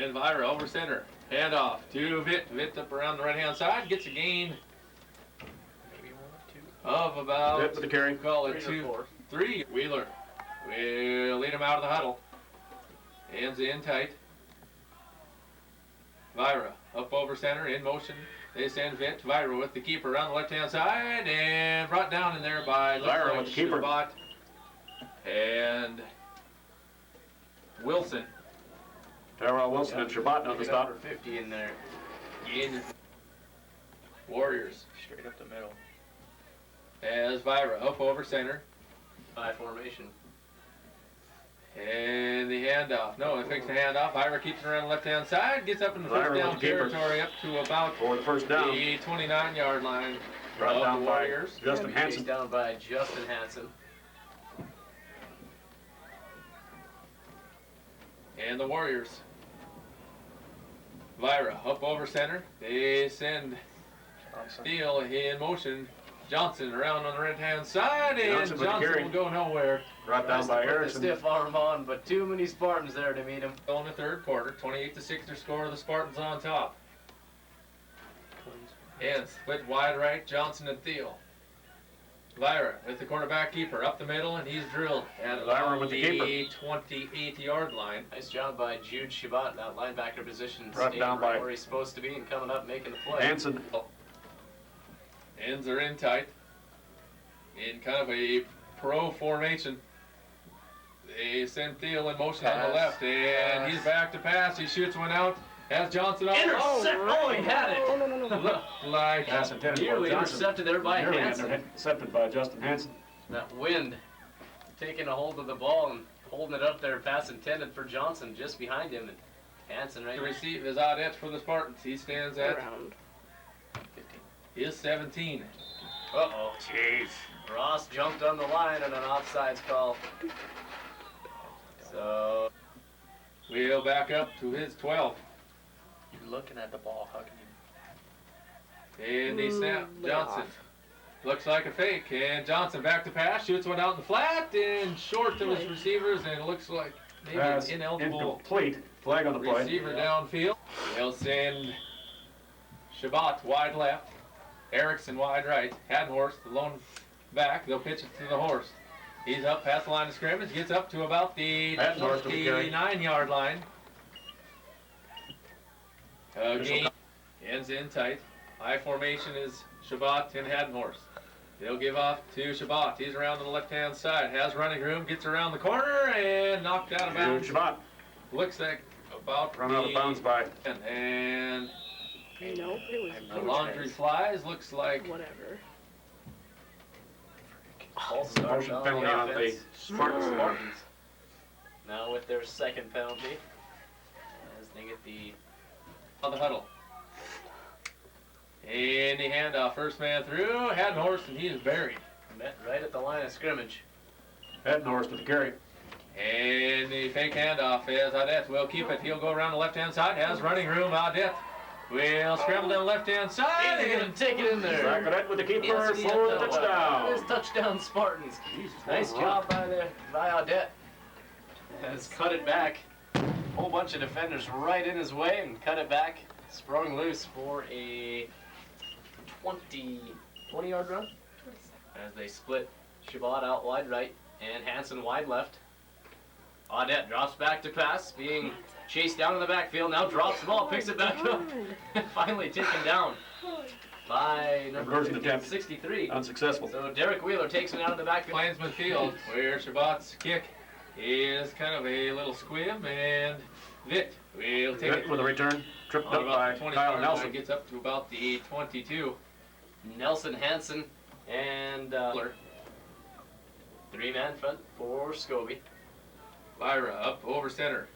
Speaker 1: And Vira over center. Handoff to Vitt. Vitt up around the right-hand side. Gets a gain
Speaker 4: Maybe 1 or 2.
Speaker 1: of about,
Speaker 2: Vitt with the carry.
Speaker 1: call it
Speaker 4: 3 or
Speaker 1: 2,
Speaker 4: 4.
Speaker 1: 3. Wheeler will lead him out of the huddle. Ends in tight. Vira up over center, in motion. They send Vitt. Vira with the keeper on the left-hand side and brought down in there by
Speaker 2: Vira with the keeper.
Speaker 1: Shabbat and Wilson.
Speaker 2: Tyrell Wilson and Shabbat on the
Speaker 4: Got
Speaker 2: stop.
Speaker 4: number 50 in there.
Speaker 1: In Warriors
Speaker 4: Straight up the middle.
Speaker 1: as Vira up over center.
Speaker 4: High formation.
Speaker 1: And the handoff. No, it takes the handoff. Ira keeps it around the left-hand side. Gets up in the
Speaker 2: Ira
Speaker 1: first
Speaker 2: with
Speaker 1: down
Speaker 2: the keeper.
Speaker 1: territory up to about
Speaker 2: For the first down.
Speaker 1: the 29-yard line
Speaker 2: Brought
Speaker 1: of
Speaker 2: down
Speaker 1: the
Speaker 2: by
Speaker 1: Warriors.
Speaker 2: Justin
Speaker 4: Chased
Speaker 2: Hansen.
Speaker 4: down by Justin Hansen.
Speaker 1: And the Warriors. Vira up over center. They send Steele in motion. Johnson around on the right-hand side, and
Speaker 2: Johnson with the
Speaker 1: Johnson
Speaker 2: carry.
Speaker 1: will go nowhere.
Speaker 2: Brought down
Speaker 4: Tries to
Speaker 2: by
Speaker 4: put the
Speaker 2: Erickson.
Speaker 4: stiff arm on, but too many Spartans there to meet him.
Speaker 1: In the third quarter, 28-6 their score. The Spartans on top. And split wide right, Johnson and Thiel. Vira with the quarterback keeper up the middle, and he's drilled at
Speaker 2: Vira
Speaker 1: about
Speaker 2: with the
Speaker 1: the 28-yard line.
Speaker 4: Nice job by Jude Shabbat, that linebacker position.
Speaker 2: Brought
Speaker 4: staying
Speaker 2: down
Speaker 4: right
Speaker 2: by
Speaker 4: where he's supposed to be and coming up making the play.
Speaker 2: Hansen.
Speaker 1: Ends are in tight. In kind of a pro formation. They send Thiel in motion on the left, and he's back to pass. He shoots one out. Has Johnson on.
Speaker 4: Intercept! Oh, he had it!
Speaker 3: Oh, no.
Speaker 1: Looked like
Speaker 2: Pass intended for
Speaker 4: Nearly
Speaker 2: Johnson.
Speaker 4: intercepted there by
Speaker 2: Nearly
Speaker 4: Hansen.
Speaker 2: intercepted by Justin Hansen.
Speaker 4: That wind taking a hold of the ball and holding it up there. Pass intended for Johnson just behind him. And Hansen right
Speaker 1: to
Speaker 4: there.
Speaker 1: receive is Adet for the Spartans. He stands at
Speaker 3: Around.
Speaker 1: his 17.
Speaker 4: Uh-oh.
Speaker 2: Jeez.
Speaker 4: Ross jumped on the line and an offsides call. So,
Speaker 1: We'll back up to his 12.
Speaker 4: you're looking at the ball. How can you?
Speaker 1: And the snap.
Speaker 3: lay
Speaker 1: Johnson.
Speaker 3: off.
Speaker 1: Looks like a fake. And Johnson back to pass. Shoots one out in the flat and short to his receivers. And it looks like maybe an
Speaker 2: Pass
Speaker 1: ineligible
Speaker 2: incomplete. Flag on the play.
Speaker 1: receiver downfield. They'll send Shabbat wide left. Erickson wide right. Haddenhorst, the lone back. They'll pitch it to the horse. He's up past the line of scrimmage. Gets up to about the
Speaker 2: Haddenhorst with the carry.
Speaker 1: 29-yard line. Game ends in tight. High formation is Shabbat and Haddenhorst. They'll give off to Shabbat. He's around to the left-hand side. Has running room. Gets around the corner and knocked out of bounds.
Speaker 2: Shabbat.
Speaker 1: Looks like about
Speaker 2: Run out of bounds by.
Speaker 1: And
Speaker 3: Nope, it was
Speaker 1: the laundry flies. Looks like
Speaker 3: whatever.
Speaker 4: False start
Speaker 2: Motion
Speaker 4: on
Speaker 2: penalty
Speaker 4: the
Speaker 2: on the
Speaker 4: offense.
Speaker 2: Spartans.
Speaker 4: Spartans. Now with their second penalty, as they get the
Speaker 1: on the huddle. And the handoff. First man through. Had horse and he is buried.
Speaker 4: met right at the line of scrimmage.
Speaker 2: Head north to the carry.
Speaker 1: And the fake handoff is Adet will keep it. He'll go around the left-hand side. Has running room. Adet will scramble down the left-hand side.
Speaker 4: He's going to take it in there.
Speaker 2: Zach with the keeper
Speaker 4: Into the
Speaker 2: for the
Speaker 4: end zone.
Speaker 2: touchdown.
Speaker 4: That is touchdown by nice job by Adet. Has cut it back. Whole bunch of defenders right in his way and cut it back. Sprung loose for a 20-yard run. As they split Shabbat out wide right and Hansen wide left. Adet drops back to pass, being chased down in the backfield. Now drops the ball, picks it back up, and finally taken down by number 63.
Speaker 2: Unsuccessful.
Speaker 4: So Derek Wheeler takes it out of the backfield.
Speaker 1: Plainsman Field, where Shabbat's kick is kind of a little squib, and Vitt will take it
Speaker 2: with a return. Tripped up by Kyle Nelson.
Speaker 1: Gets up to about the 22.
Speaker 4: Nelson, Hansen, and three-man front for Scobey.
Speaker 1: Lyra up over center.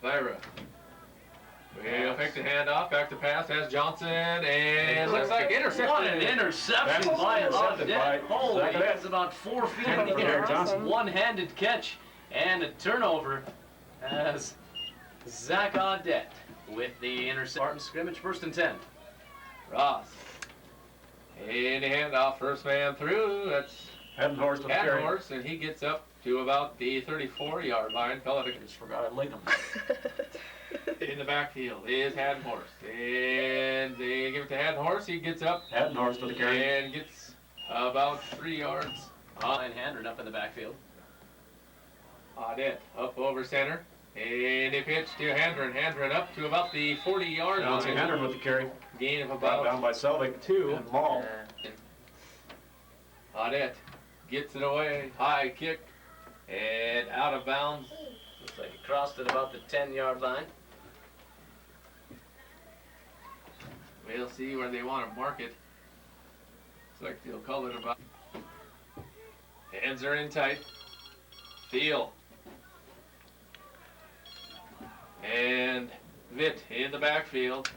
Speaker 1: Lyra will pick the handoff, back to pass, has Johnson, and looks like intercepted.
Speaker 4: What an interception by Adet. Holy, that's about 4 feet in the air.
Speaker 3: Awesome.
Speaker 4: One-handed catch and a turnover as Zach Adet with the Spartan scrimmage, 1st and 10.
Speaker 1: Ross. And the handoff, first man through. That's
Speaker 2: Head horse to the carry.
Speaker 1: horse, and he gets up to about the 34-yard line. Pelican
Speaker 2: Just forgot I'd link him.
Speaker 1: in the backfield is Haddon Horse. And they give it to Haddon Horse. He gets up
Speaker 2: Head horse to the carry.
Speaker 1: and gets about 3 yards.
Speaker 4: Ryan Handren up in the backfield.
Speaker 1: Adet up over center. And they pitch to Handren. Handren up to about the 40-yard
Speaker 2: Bouncing
Speaker 1: line.
Speaker 2: Handren with the carry.
Speaker 1: Gain of
Speaker 2: Brought
Speaker 1: about
Speaker 2: down by Selvig. 2. And Maul.
Speaker 1: Adet gets it away. High kick. And out of bounds.
Speaker 4: Looks like he crossed at about the 10-yard line.
Speaker 1: We'll see where they want to mark it. Looks like they'll call it about. Hands are in tight. Feel. And Vitt in the backfield.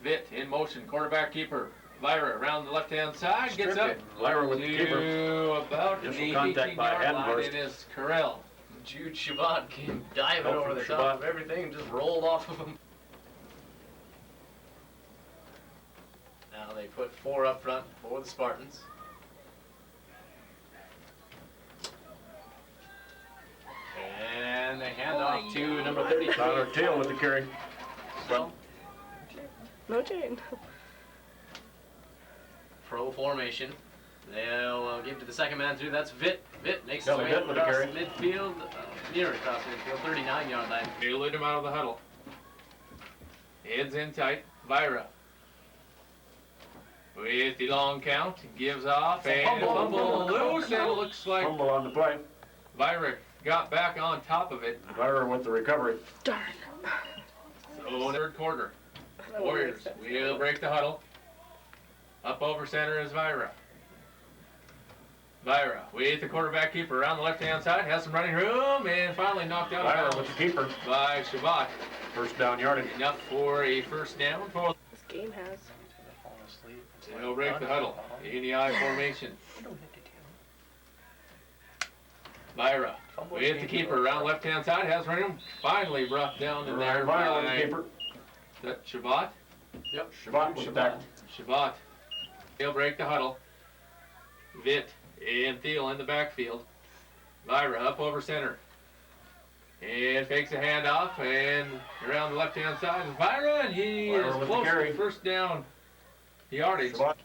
Speaker 1: Vitt in motion. Quarterback keeper. Lyra around the left-hand side. Gets up
Speaker 2: Lyra with the keeper.
Speaker 1: to about the
Speaker 2: Initial contact by
Speaker 1: 18-yard line.
Speaker 2: Addenhorst.
Speaker 1: It is Carell.
Speaker 4: Jude Shabbat came diving
Speaker 2: Help
Speaker 4: over
Speaker 2: from
Speaker 4: the
Speaker 2: Shabbat.
Speaker 4: top of everything and just rolled off of him. Now they put 4 up front for the Spartans. And they hand off to number 33.
Speaker 2: Tyler Tail with the carry.
Speaker 4: Well,
Speaker 3: No chain.
Speaker 4: pro formation. They'll give to the second man through. That's Vitt. Vitt makes his
Speaker 2: Kelly
Speaker 4: way
Speaker 2: Vitt with a
Speaker 4: across
Speaker 2: carry.
Speaker 4: midfield, near across midfield, 39-yard line.
Speaker 1: They lead him out of the huddle. Heads in tight. Lyra. With the long count, gives off and fumble loose, and it looks like
Speaker 2: Fumble on the play.
Speaker 1: Lyra got back on top of it.
Speaker 2: Lyra with the recovery.
Speaker 3: Darn.
Speaker 1: So third quarter. Warriors will break the huddle. Up over center is Lyra. Lyra with the quarterback keeper around the left-hand side, has some running room, and finally knocked out
Speaker 2: Lyra
Speaker 1: of
Speaker 2: with
Speaker 1: bounds
Speaker 2: the keeper.
Speaker 1: by Shabbat.
Speaker 2: First down yardage.
Speaker 1: Enough for a first down for.
Speaker 3: This game has.
Speaker 1: They'll break the huddle in the I formation. Lyra with the keeper around left-hand side, has running room, finally brought down in there
Speaker 2: Lyra with the
Speaker 1: by
Speaker 2: keeper.
Speaker 1: that Shabbat.
Speaker 4: Yep,
Speaker 2: Shabbat with the tackle.
Speaker 1: Shabbat. They'll break the huddle. Vitt and Thiel in the backfield. Lyra up over center. And fakes a handoff and around the left-hand side is Lyra, and he
Speaker 2: Lyra
Speaker 1: is
Speaker 2: with the
Speaker 1: close to
Speaker 2: carry.
Speaker 1: first down yardage.
Speaker 2: Shabbat.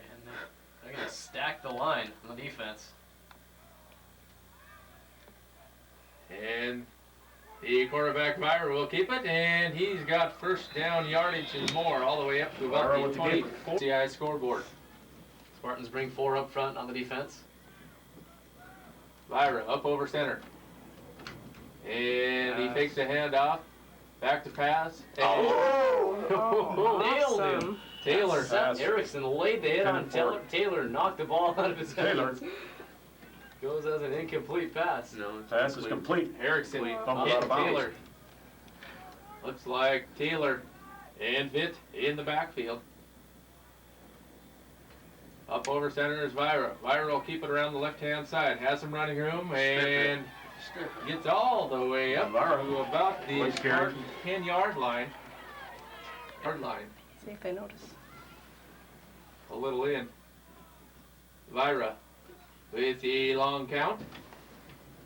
Speaker 4: And they're going to stack the line on the defense.
Speaker 1: And the quarterback Lyra will keep it, and he's got first down yardage and more all the way up to about
Speaker 2: Lyra
Speaker 1: the
Speaker 2: with the
Speaker 1: 24 CI scoreboard.
Speaker 4: Spartans bring 4 up front on the defense.
Speaker 1: Vira up over center. And he takes the handoff. Back to pass. And
Speaker 4: Nailed
Speaker 3: awesome.
Speaker 4: him.
Speaker 1: Taylor.
Speaker 2: Pass.
Speaker 4: Erickson laid the hit on Taylor. Taylor knocked the ball out of his hands. Goes as an incomplete pass.
Speaker 1: No, it's
Speaker 2: Pass is complete.
Speaker 1: Erickson
Speaker 2: Fumbled
Speaker 1: hit
Speaker 2: out of bounds.
Speaker 1: Taylor. Looks like Taylor and Vitt in the backfield. Up over center is Vira. Vira will keep it around the left-hand side. Has some running room and gets all the way up to about the Spartan 10-yard line.
Speaker 3: See if they notice.
Speaker 1: A little in. Vira with the long count.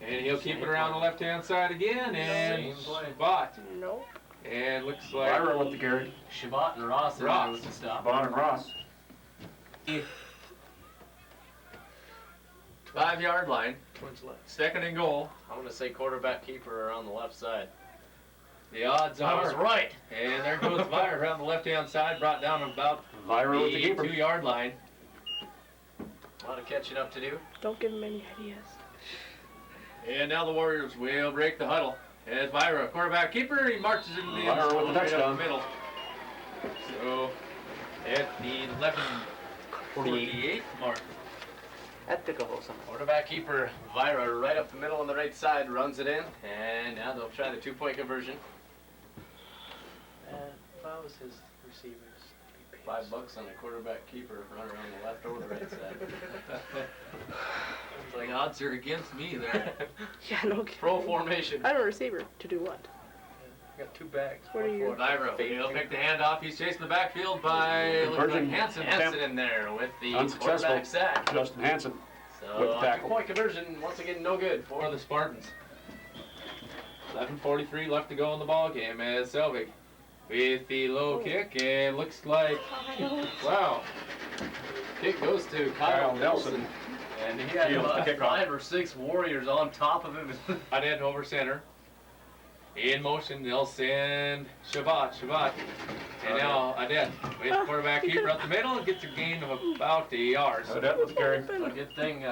Speaker 1: And he'll keep it around the left-hand side again and
Speaker 4: Same play.
Speaker 1: spot.
Speaker 3: Nope.
Speaker 1: And looks like
Speaker 2: Lyra with the carry.
Speaker 4: Shabbat and Ross in there with the stop.
Speaker 2: Bond and Ross.
Speaker 1: 5-yard line.
Speaker 4: Towards left.
Speaker 1: Second and goal.
Speaker 4: I'm going to say quarterback keeper around the left side.
Speaker 1: The odds
Speaker 4: I was
Speaker 1: are
Speaker 4: right.
Speaker 1: And there goes Vira around the left-hand side, brought down about
Speaker 2: Lyra with the
Speaker 1: the
Speaker 2: keeper.
Speaker 1: 2-yard line.
Speaker 4: A lot of catching up to do.
Speaker 3: Don't give him any ideas.
Speaker 1: And now the Warriors will break the huddle. As Vira, quarterback keeper, he marches into the end
Speaker 2: Vira with
Speaker 1: zone
Speaker 2: the
Speaker 1: right up
Speaker 2: touchdown.
Speaker 1: the middle. So at the 11:48 mark.
Speaker 5: That took a whole summer.
Speaker 4: Quarterback keeper Vira right up the middle on the right side, runs it in, and now they'll try the 2-point conversion.
Speaker 5: If I was his receivers,
Speaker 4: $5 on a quarterback keeper runner on the left or the right side.
Speaker 1: It's like odds are against me there.
Speaker 3: Yeah, no kidding.
Speaker 4: Pro formation.
Speaker 3: I'm a receiver. To do what?
Speaker 5: I got 2 bags.
Speaker 3: What are you?
Speaker 1: Vira, he'll pick the handoff. He's chasing the backfield by looks like
Speaker 2: Conversion.
Speaker 1: Hanson.
Speaker 4: Hanson in there with the
Speaker 2: Unsuccessful.
Speaker 4: quarterback sack.
Speaker 2: Justin Hansen.
Speaker 4: So
Speaker 2: With the tackle.
Speaker 4: 2-point conversion, once again, no good
Speaker 1: For
Speaker 4: for
Speaker 1: the Spartans. 11:43 left to go in the ball game as Selvig with the low kick and looks like wow.
Speaker 4: Kick goes to Kyle
Speaker 2: Kyle Nelson.
Speaker 4: Nelson. And he had
Speaker 2: Fields the
Speaker 4: about
Speaker 2: kickoff.
Speaker 4: 5 or 6 Warriors on top of him.
Speaker 1: Out end over center. In motion, they'll send Shabbat. And now Adet with quarterback keeper up the middle and gets a gain of about a yard.
Speaker 2: So that was carry.
Speaker 4: A good thing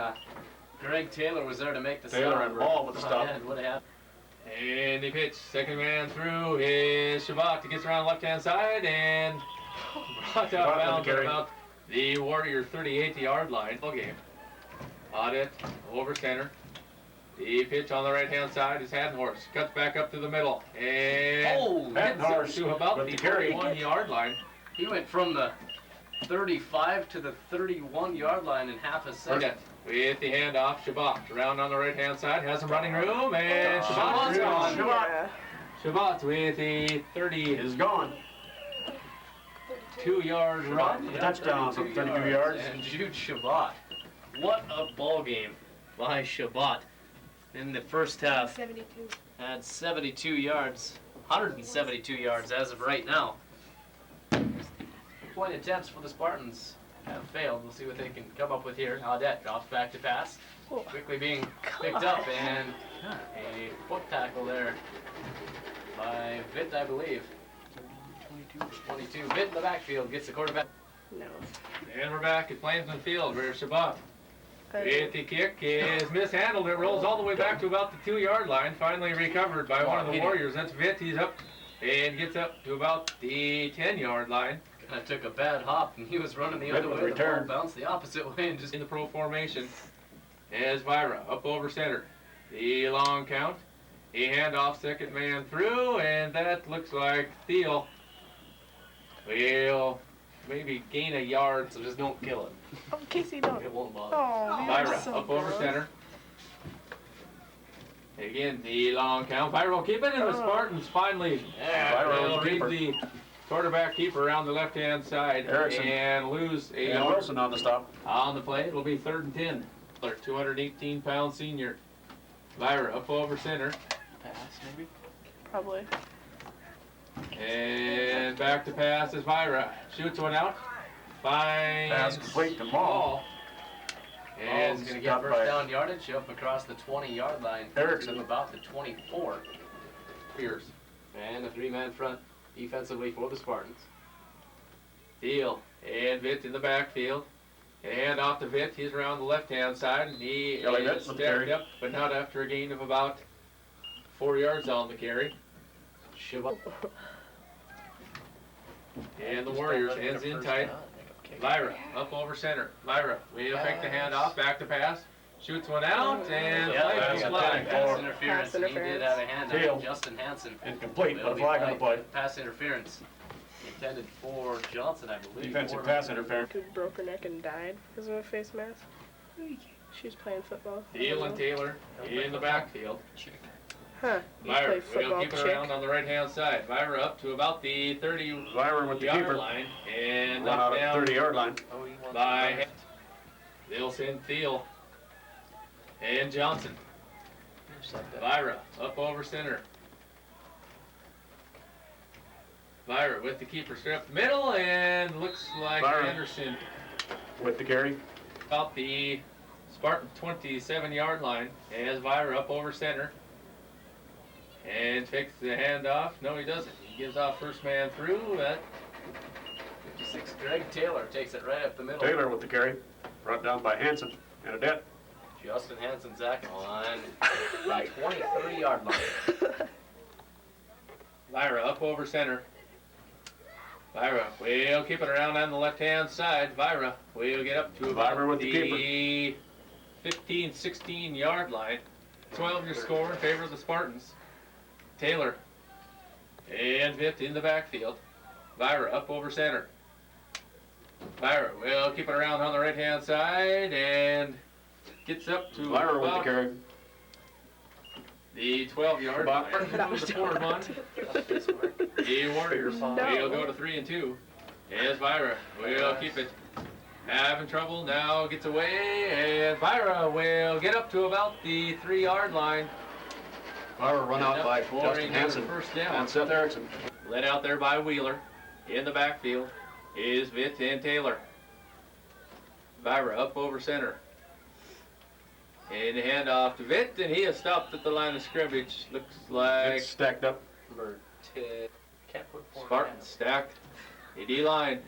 Speaker 4: Greg Taylor was there to make the
Speaker 2: Taylor
Speaker 4: stop.
Speaker 2: and Ball with the stop.
Speaker 4: Would have
Speaker 1: And he pitch. Second man through is Shabbat. He gets around the left-hand side and brought out of bounds at about the Warrior 38-yard line. Full game. Audit over center. The pitch on the right-hand side is Hadenhorst. Cuts back up to the middle. And gets
Speaker 2: Hadenhorst
Speaker 1: it to about
Speaker 2: with
Speaker 1: the
Speaker 2: the carry.
Speaker 1: 41-yard line.
Speaker 4: He went from the 35 to the 31-yard line in half a second.
Speaker 1: Audit with the handoff. Shabbat around on the right-hand side. Has some running room. And Shabbat's gone.
Speaker 3: Yeah.
Speaker 1: Shabbat with a 32-yard
Speaker 2: Is gone.
Speaker 1: run.
Speaker 2: Touchdown from 32 yards.
Speaker 4: And Jude Shabbat. What a ball game by Shabbat. In the first half,
Speaker 3: 72.
Speaker 4: had 72 yards, 172 yards as of right now. Point attempts for the Spartans have failed. We'll see what they can come up with here. Audette drops back to pass.
Speaker 3: Oh.
Speaker 4: Quickly being picked up, and a foot tackle there by Vitt, I believe. 22. Vitt in the backfield gets the quarterback.
Speaker 3: No.
Speaker 1: And we're back at Plainsman Field where Shabbat with the kick is mishandled. It rolls all the way back to about the 2-yard line. Finally recovered by one of the Warriors. That's Vitt. He's up and gets up to about the 10-yard line.
Speaker 4: Kind of took a bad hop, and he was running the other way. The ball bounced the opposite way and just
Speaker 1: In the pro formation as Vira up over center. The long count. A handoff, second man through, and that looks like Thiel will maybe gain a yard.
Speaker 4: so just don't kill it.
Speaker 3: Oh, Casey, don't.
Speaker 4: It won't bother.
Speaker 3: Oh,
Speaker 1: Vira
Speaker 3: so
Speaker 1: up over
Speaker 3: gross.
Speaker 1: center. Again, the long count. Vira will keep it, and the Spartans finally will read the quarterback keeper around the left-hand side
Speaker 2: Erickson.
Speaker 1: and lose a
Speaker 2: And
Speaker 1: yard
Speaker 2: Wilson on the stop.
Speaker 1: on the play. It'll be 3rd and 10. 218-pound senior. Vira up over center.
Speaker 5: Pass, maybe?
Speaker 3: Probably.
Speaker 1: And back to pass is Vira. Shoots one out. Finds
Speaker 2: Pass complete to Maul.
Speaker 1: Ball.
Speaker 4: And
Speaker 1: And
Speaker 4: he's going to get
Speaker 2: stopped
Speaker 4: first
Speaker 2: by
Speaker 4: down yardage up across the 20-yard line.
Speaker 2: Erickson.
Speaker 4: To about the 24.
Speaker 1: Pierce.
Speaker 4: And a 3-man front defensively for the Spartans.
Speaker 1: Deal. And Vitt in the backfield. And off the Vitt, he's around the left-hand side, and he
Speaker 2: Kelly Vitt
Speaker 1: is
Speaker 2: with the
Speaker 1: stacked
Speaker 2: carry.
Speaker 1: up, but not after a gain of about 4 yards on the carry.
Speaker 4: Shibot.
Speaker 1: And the Warriors ends in tight. Lyra up over center. Lyra, we'll take the handoff, back to pass. Shoots one out, and
Speaker 4: Yeah,
Speaker 1: flag
Speaker 2: that's
Speaker 1: is
Speaker 2: a
Speaker 1: flag.
Speaker 4: pass interference.
Speaker 3: Pass
Speaker 4: He did have a hand
Speaker 2: Tail.
Speaker 4: on Justin Hansen.
Speaker 2: Incomplete, but a
Speaker 4: Will be
Speaker 2: flag on the play.
Speaker 4: flagged. Pass interference. Intended for Johnson, I believe.
Speaker 2: Defensive
Speaker 4: Or-
Speaker 2: pass interference.
Speaker 3: Who broke her neck and died because of a face mask. She was playing football.
Speaker 1: Thiel and Taylor in the backfield.
Speaker 3: Huh. You
Speaker 1: Myra,
Speaker 3: play
Speaker 1: we'll
Speaker 3: football,
Speaker 1: keep it
Speaker 3: chick.
Speaker 1: around on the right-hand side. Myra up to about the 30
Speaker 2: Lyra with the
Speaker 1: yard
Speaker 2: keeper.
Speaker 1: line, and
Speaker 2: Run out
Speaker 1: knocked
Speaker 2: at
Speaker 1: down
Speaker 2: 30-yard line.
Speaker 5: Oh, he wants
Speaker 1: by they'll send Thiel and Johnson. Myra up over center. Myra with the keeper straight up the middle, and looks like
Speaker 2: Myra.
Speaker 1: Anderson
Speaker 2: With the carry.
Speaker 1: about the Spartan 27-yard line as Myra up over center. And takes the handoff. No, he doesn't. He gives off first man through. That
Speaker 4: 56, Greg Taylor takes it right up the middle.
Speaker 2: Taylor with the carry. Brought down by Hansen and a debt.
Speaker 4: Justin Hansen, Zach on the 23-yard line.
Speaker 1: Lyra up over center. Lyra, we'll keep it around on the left-hand side. Lyra, we'll get up to about
Speaker 2: Lyra with the
Speaker 1: the 15, 16-yard line. 12 your score in favor of the Spartans. Taylor and Vitt in the backfield. Lyra up over center. Lyra, we'll keep it around on the right-hand side and gets up to
Speaker 2: Lyra with the
Speaker 1: about
Speaker 2: carry.
Speaker 1: the 12-yard line. The forward one. The Warriors
Speaker 3: No.
Speaker 1: will go to 3 and 2. As Vyra will keep it. Having trouble now, gets away, and Vyra will get up to about the 3-yard line.
Speaker 2: Lyra run out by
Speaker 1: Scoring
Speaker 2: Justin
Speaker 1: on
Speaker 2: Hansen
Speaker 1: the first down.
Speaker 2: and Seth Erickson.
Speaker 1: Led out there by Wheeler. In the backfield is Vitt and Taylor. Vyra up over center. And the handoff to Vitt, and he is stopped at the line of scrimmage. Looks like
Speaker 2: It's stacked up.
Speaker 5: Number 10. Can't put 4
Speaker 1: Spartan stacked. AD line.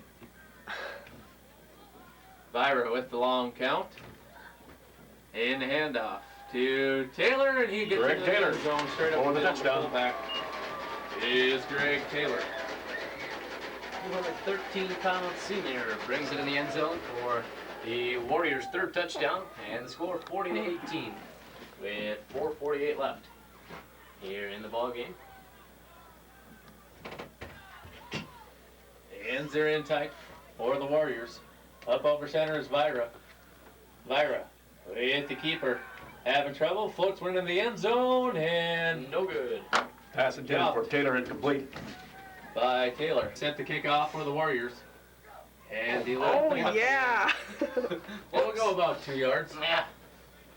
Speaker 1: Vyra with the long count. And the handoff to Taylor, and he gets
Speaker 2: Greg
Speaker 1: into the
Speaker 2: Taylor
Speaker 1: end zone straight up
Speaker 2: for the
Speaker 1: middle.
Speaker 2: touchdown.
Speaker 1: Fullback is Greg Taylor.
Speaker 4: 213-pound senior brings it in the end zone for the Warriors' third touchdown, and the score 40-18 with 4:48 left here in the ball game.
Speaker 1: The ends are in tight for the Warriors. Up over center is Vyra. Vyra with the keeper. Having trouble, floats one in the end zone, and
Speaker 4: No good.
Speaker 2: Pass intended for Taylor, incomplete.
Speaker 1: by Taylor. Set the kickoff for the Warriors. And the
Speaker 3: Oh, yeah.
Speaker 1: We'll go about 2 yards.
Speaker 4: Yeah.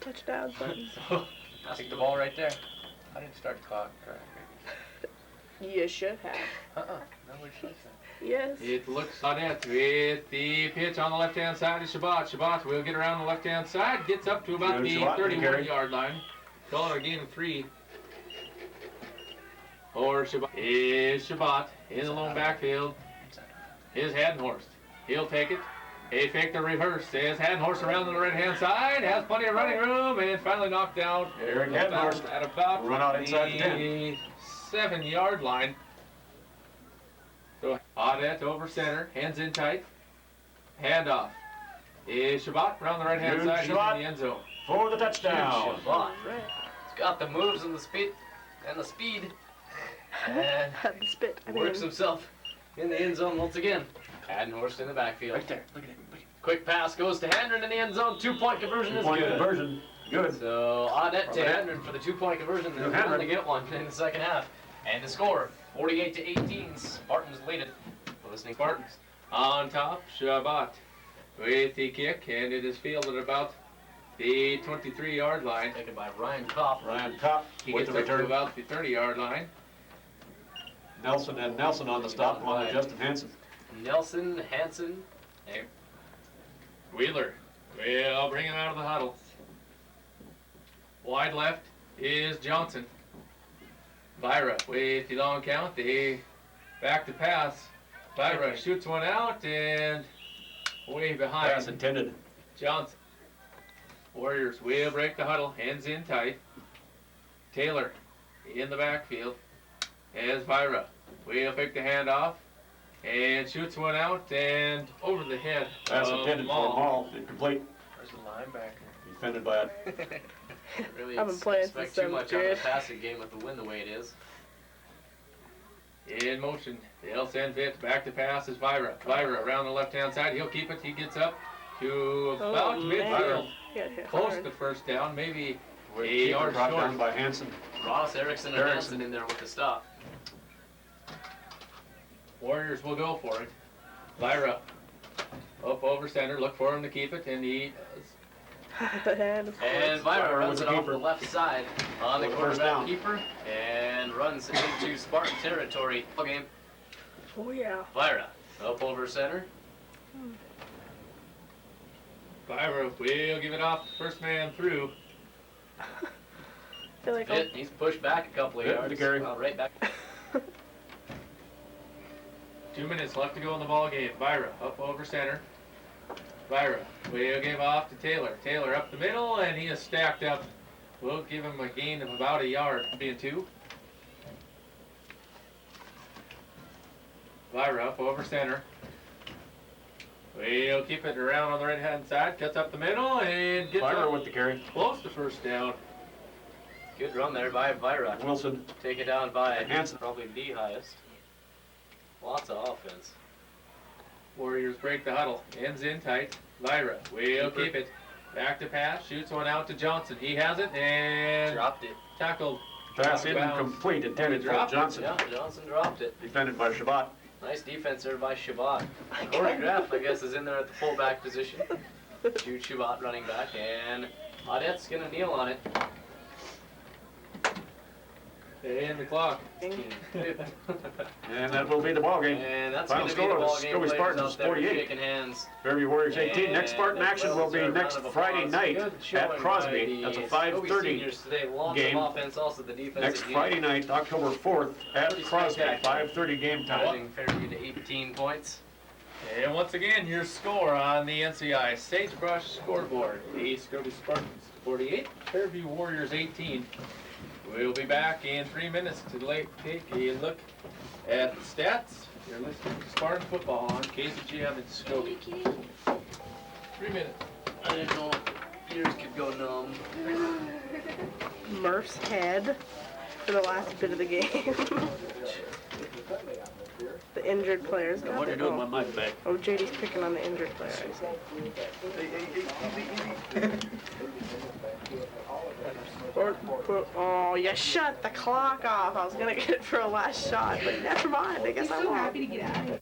Speaker 3: Touchdown, Buttons.
Speaker 5: Take the ball right there. I didn't start the clock.
Speaker 3: You should have.
Speaker 5: No, we should have.
Speaker 3: Yes.
Speaker 1: It looks on it with the pitch on the left-hand side of Shabbat. Shabbat will get around the left-hand side, gets up to about
Speaker 2: Good
Speaker 1: the
Speaker 2: Shabbat, good carry.
Speaker 1: 31-yard line. Call it a gain of 3. Or Shabbat is Shabbat in the lone backfield. Is Hadenhorst. He'll take it. A fake the reverse. Is Hadenhorst around on the right-hand side. Has plenty of running room and finally knocked out.
Speaker 2: Eric Hadenhorst.
Speaker 1: At about
Speaker 2: Run out inside the 10.
Speaker 1: the 7-yard line. So Audette over center, hands in tight. Handoff. Is Shabbat around the right-hand
Speaker 2: Good
Speaker 1: side. He's
Speaker 2: Shabbat.
Speaker 1: in the end zone.
Speaker 2: For the touchdown.
Speaker 4: Shabbat.
Speaker 3: Right.
Speaker 4: He's got the moves and the speed, and
Speaker 3: Had the spit. I
Speaker 4: works
Speaker 3: mean,
Speaker 4: himself in the end zone once again. Hadenhorst in the backfield.
Speaker 2: Right there. Look at it.
Speaker 4: Quick pass goes to Handren in the end zone. 2-point conversion is
Speaker 2: Point
Speaker 4: good.
Speaker 2: conversion. Good.
Speaker 4: So Audette to
Speaker 2: Right.
Speaker 4: Handren for the 2-point conversion. They're
Speaker 2: Handren.
Speaker 4: going to get one in the second half. And the score, 48-18. Spartans lead it. Listening
Speaker 1: Spartans on top. Shabbat with the kick, and it is fielded about the 23-yard line.
Speaker 4: Taken by Ryan Kopp.
Speaker 2: Ryan Kopp
Speaker 1: He
Speaker 2: with
Speaker 1: gets
Speaker 2: the
Speaker 1: up to
Speaker 2: return.
Speaker 1: about the 30-yard line.
Speaker 2: Nelson and Nelson on the stop along with Justin Hansen.
Speaker 4: Nelson, Hansen,
Speaker 1: Wheeler will bring him out of the huddle. Wide left is Johnson. Vyra with the long count. They back to pass. Vyra shoots one out and way
Speaker 2: Pass
Speaker 1: behind.
Speaker 2: intended
Speaker 1: Johnson. Warriors will break the huddle, hands in tight. Taylor in the backfield as Vira will pick the hand off and shoots one out and over the head.
Speaker 2: Pass intended for Maul, incomplete.
Speaker 5: Where's the linebacker?
Speaker 2: Defended by it.
Speaker 4: Really
Speaker 3: I've been playing
Speaker 4: expect
Speaker 3: since
Speaker 4: too much
Speaker 3: seventh
Speaker 4: out of
Speaker 3: grade.
Speaker 4: the passing game with the wind the way it is.
Speaker 1: In motion, they'll send it back to pass as Vira. Vira around the left-hand side. He'll keep it. He gets up to about midfield. Close to first down, maybe a yard
Speaker 2: Brought down
Speaker 1: short.
Speaker 2: by Hansen.
Speaker 4: Ross, Erickson, and Hansen in there with the stop.
Speaker 1: Warriors will go for it. Vira up over center. Look for him to keep it, and he does.
Speaker 4: And Vira runs it off the left side on the
Speaker 2: For the first
Speaker 4: quarterback
Speaker 2: down.
Speaker 4: keeper and runs into Spartan territory. Ball game.
Speaker 3: Oh yeah.
Speaker 4: Vira up over center.
Speaker 1: Vira will give it off. First man through.
Speaker 3: I feel like
Speaker 4: He's pushed back a couple of
Speaker 2: Hit
Speaker 4: yards.
Speaker 2: the Gary.
Speaker 4: Well, right back.
Speaker 1: 2 minutes left to go in the ball game. Vira up over center. Vira will give off to Taylor. Taylor up the middle, and he is stacked up. We'll give him a gain of about a yard, being 2. Vira up over center. We'll keep it around on the right-hand side. Cuts up the middle and gets
Speaker 2: Vira
Speaker 1: up
Speaker 2: with the carry.
Speaker 1: close to first down.
Speaker 4: Good run there by Vira.
Speaker 2: Wilson.
Speaker 4: Taken down by
Speaker 2: Hansen.
Speaker 4: probably the highest. Lots of offense.
Speaker 1: Warriors break the huddle. Ends in tight. Vira will keep it. Back to pass. Shoots one out to Johnson. He has it and
Speaker 4: Dropped it.
Speaker 1: tackled.
Speaker 2: Pass
Speaker 1: Out of bounds.
Speaker 2: incomplete, intended for
Speaker 1: Dropped it,
Speaker 2: Johnson.
Speaker 4: Yeah, Johnson dropped it.
Speaker 2: Defended by Shabbat.
Speaker 4: Nice defense there by Shabbat. Corey Graff, I guess, is in there at the fullback position. Jude Shabbat running back, and Audette's going to kneel on it.
Speaker 1: And the clock.
Speaker 2: And that will be the ball game.
Speaker 4: And that's
Speaker 2: Final
Speaker 4: going to be the
Speaker 2: score
Speaker 4: ball
Speaker 2: is
Speaker 4: game.
Speaker 2: Scobey
Speaker 4: Players
Speaker 2: Spartans
Speaker 4: out there
Speaker 2: 48.
Speaker 4: shaking hands.
Speaker 2: Fairview Warriors 18. Next Spartan action will be
Speaker 4: And
Speaker 2: next
Speaker 4: round of
Speaker 2: Friday
Speaker 4: applause.
Speaker 2: night
Speaker 4: Good showing
Speaker 2: at
Speaker 4: by
Speaker 2: Crosby.
Speaker 4: the
Speaker 2: That's a
Speaker 4: Scobey
Speaker 2: 5:30
Speaker 4: seniors today. Lots
Speaker 2: game.
Speaker 4: of offense, also the defensive
Speaker 2: next
Speaker 4: unit.
Speaker 2: Friday night, October 4th at
Speaker 4: Pretty
Speaker 2: Crosby.
Speaker 4: spectacular.
Speaker 2: 5:30 game time.
Speaker 4: Holding Fairview to 18 points.
Speaker 1: And once again, your score on the NCI Sagebrush scoreboard. The Scobey Spartans 48, Fairview Warriors 18. We'll be back in 3 minutes to take a look at the stats. You're listening to Spartan football on KCGM and Scobey. 3 minutes.
Speaker 4: I didn't know ears could go numb.
Speaker 3: Murph's head for the last bit of the game. The injured players.
Speaker 2: What are you doing with my bag?
Speaker 3: Oh, JD's picking on the injured player. Oh, you shut the clock off. I was gonna get it for a last shot, but never mind. I guess I won't.
Speaker 6: happy to get out of here.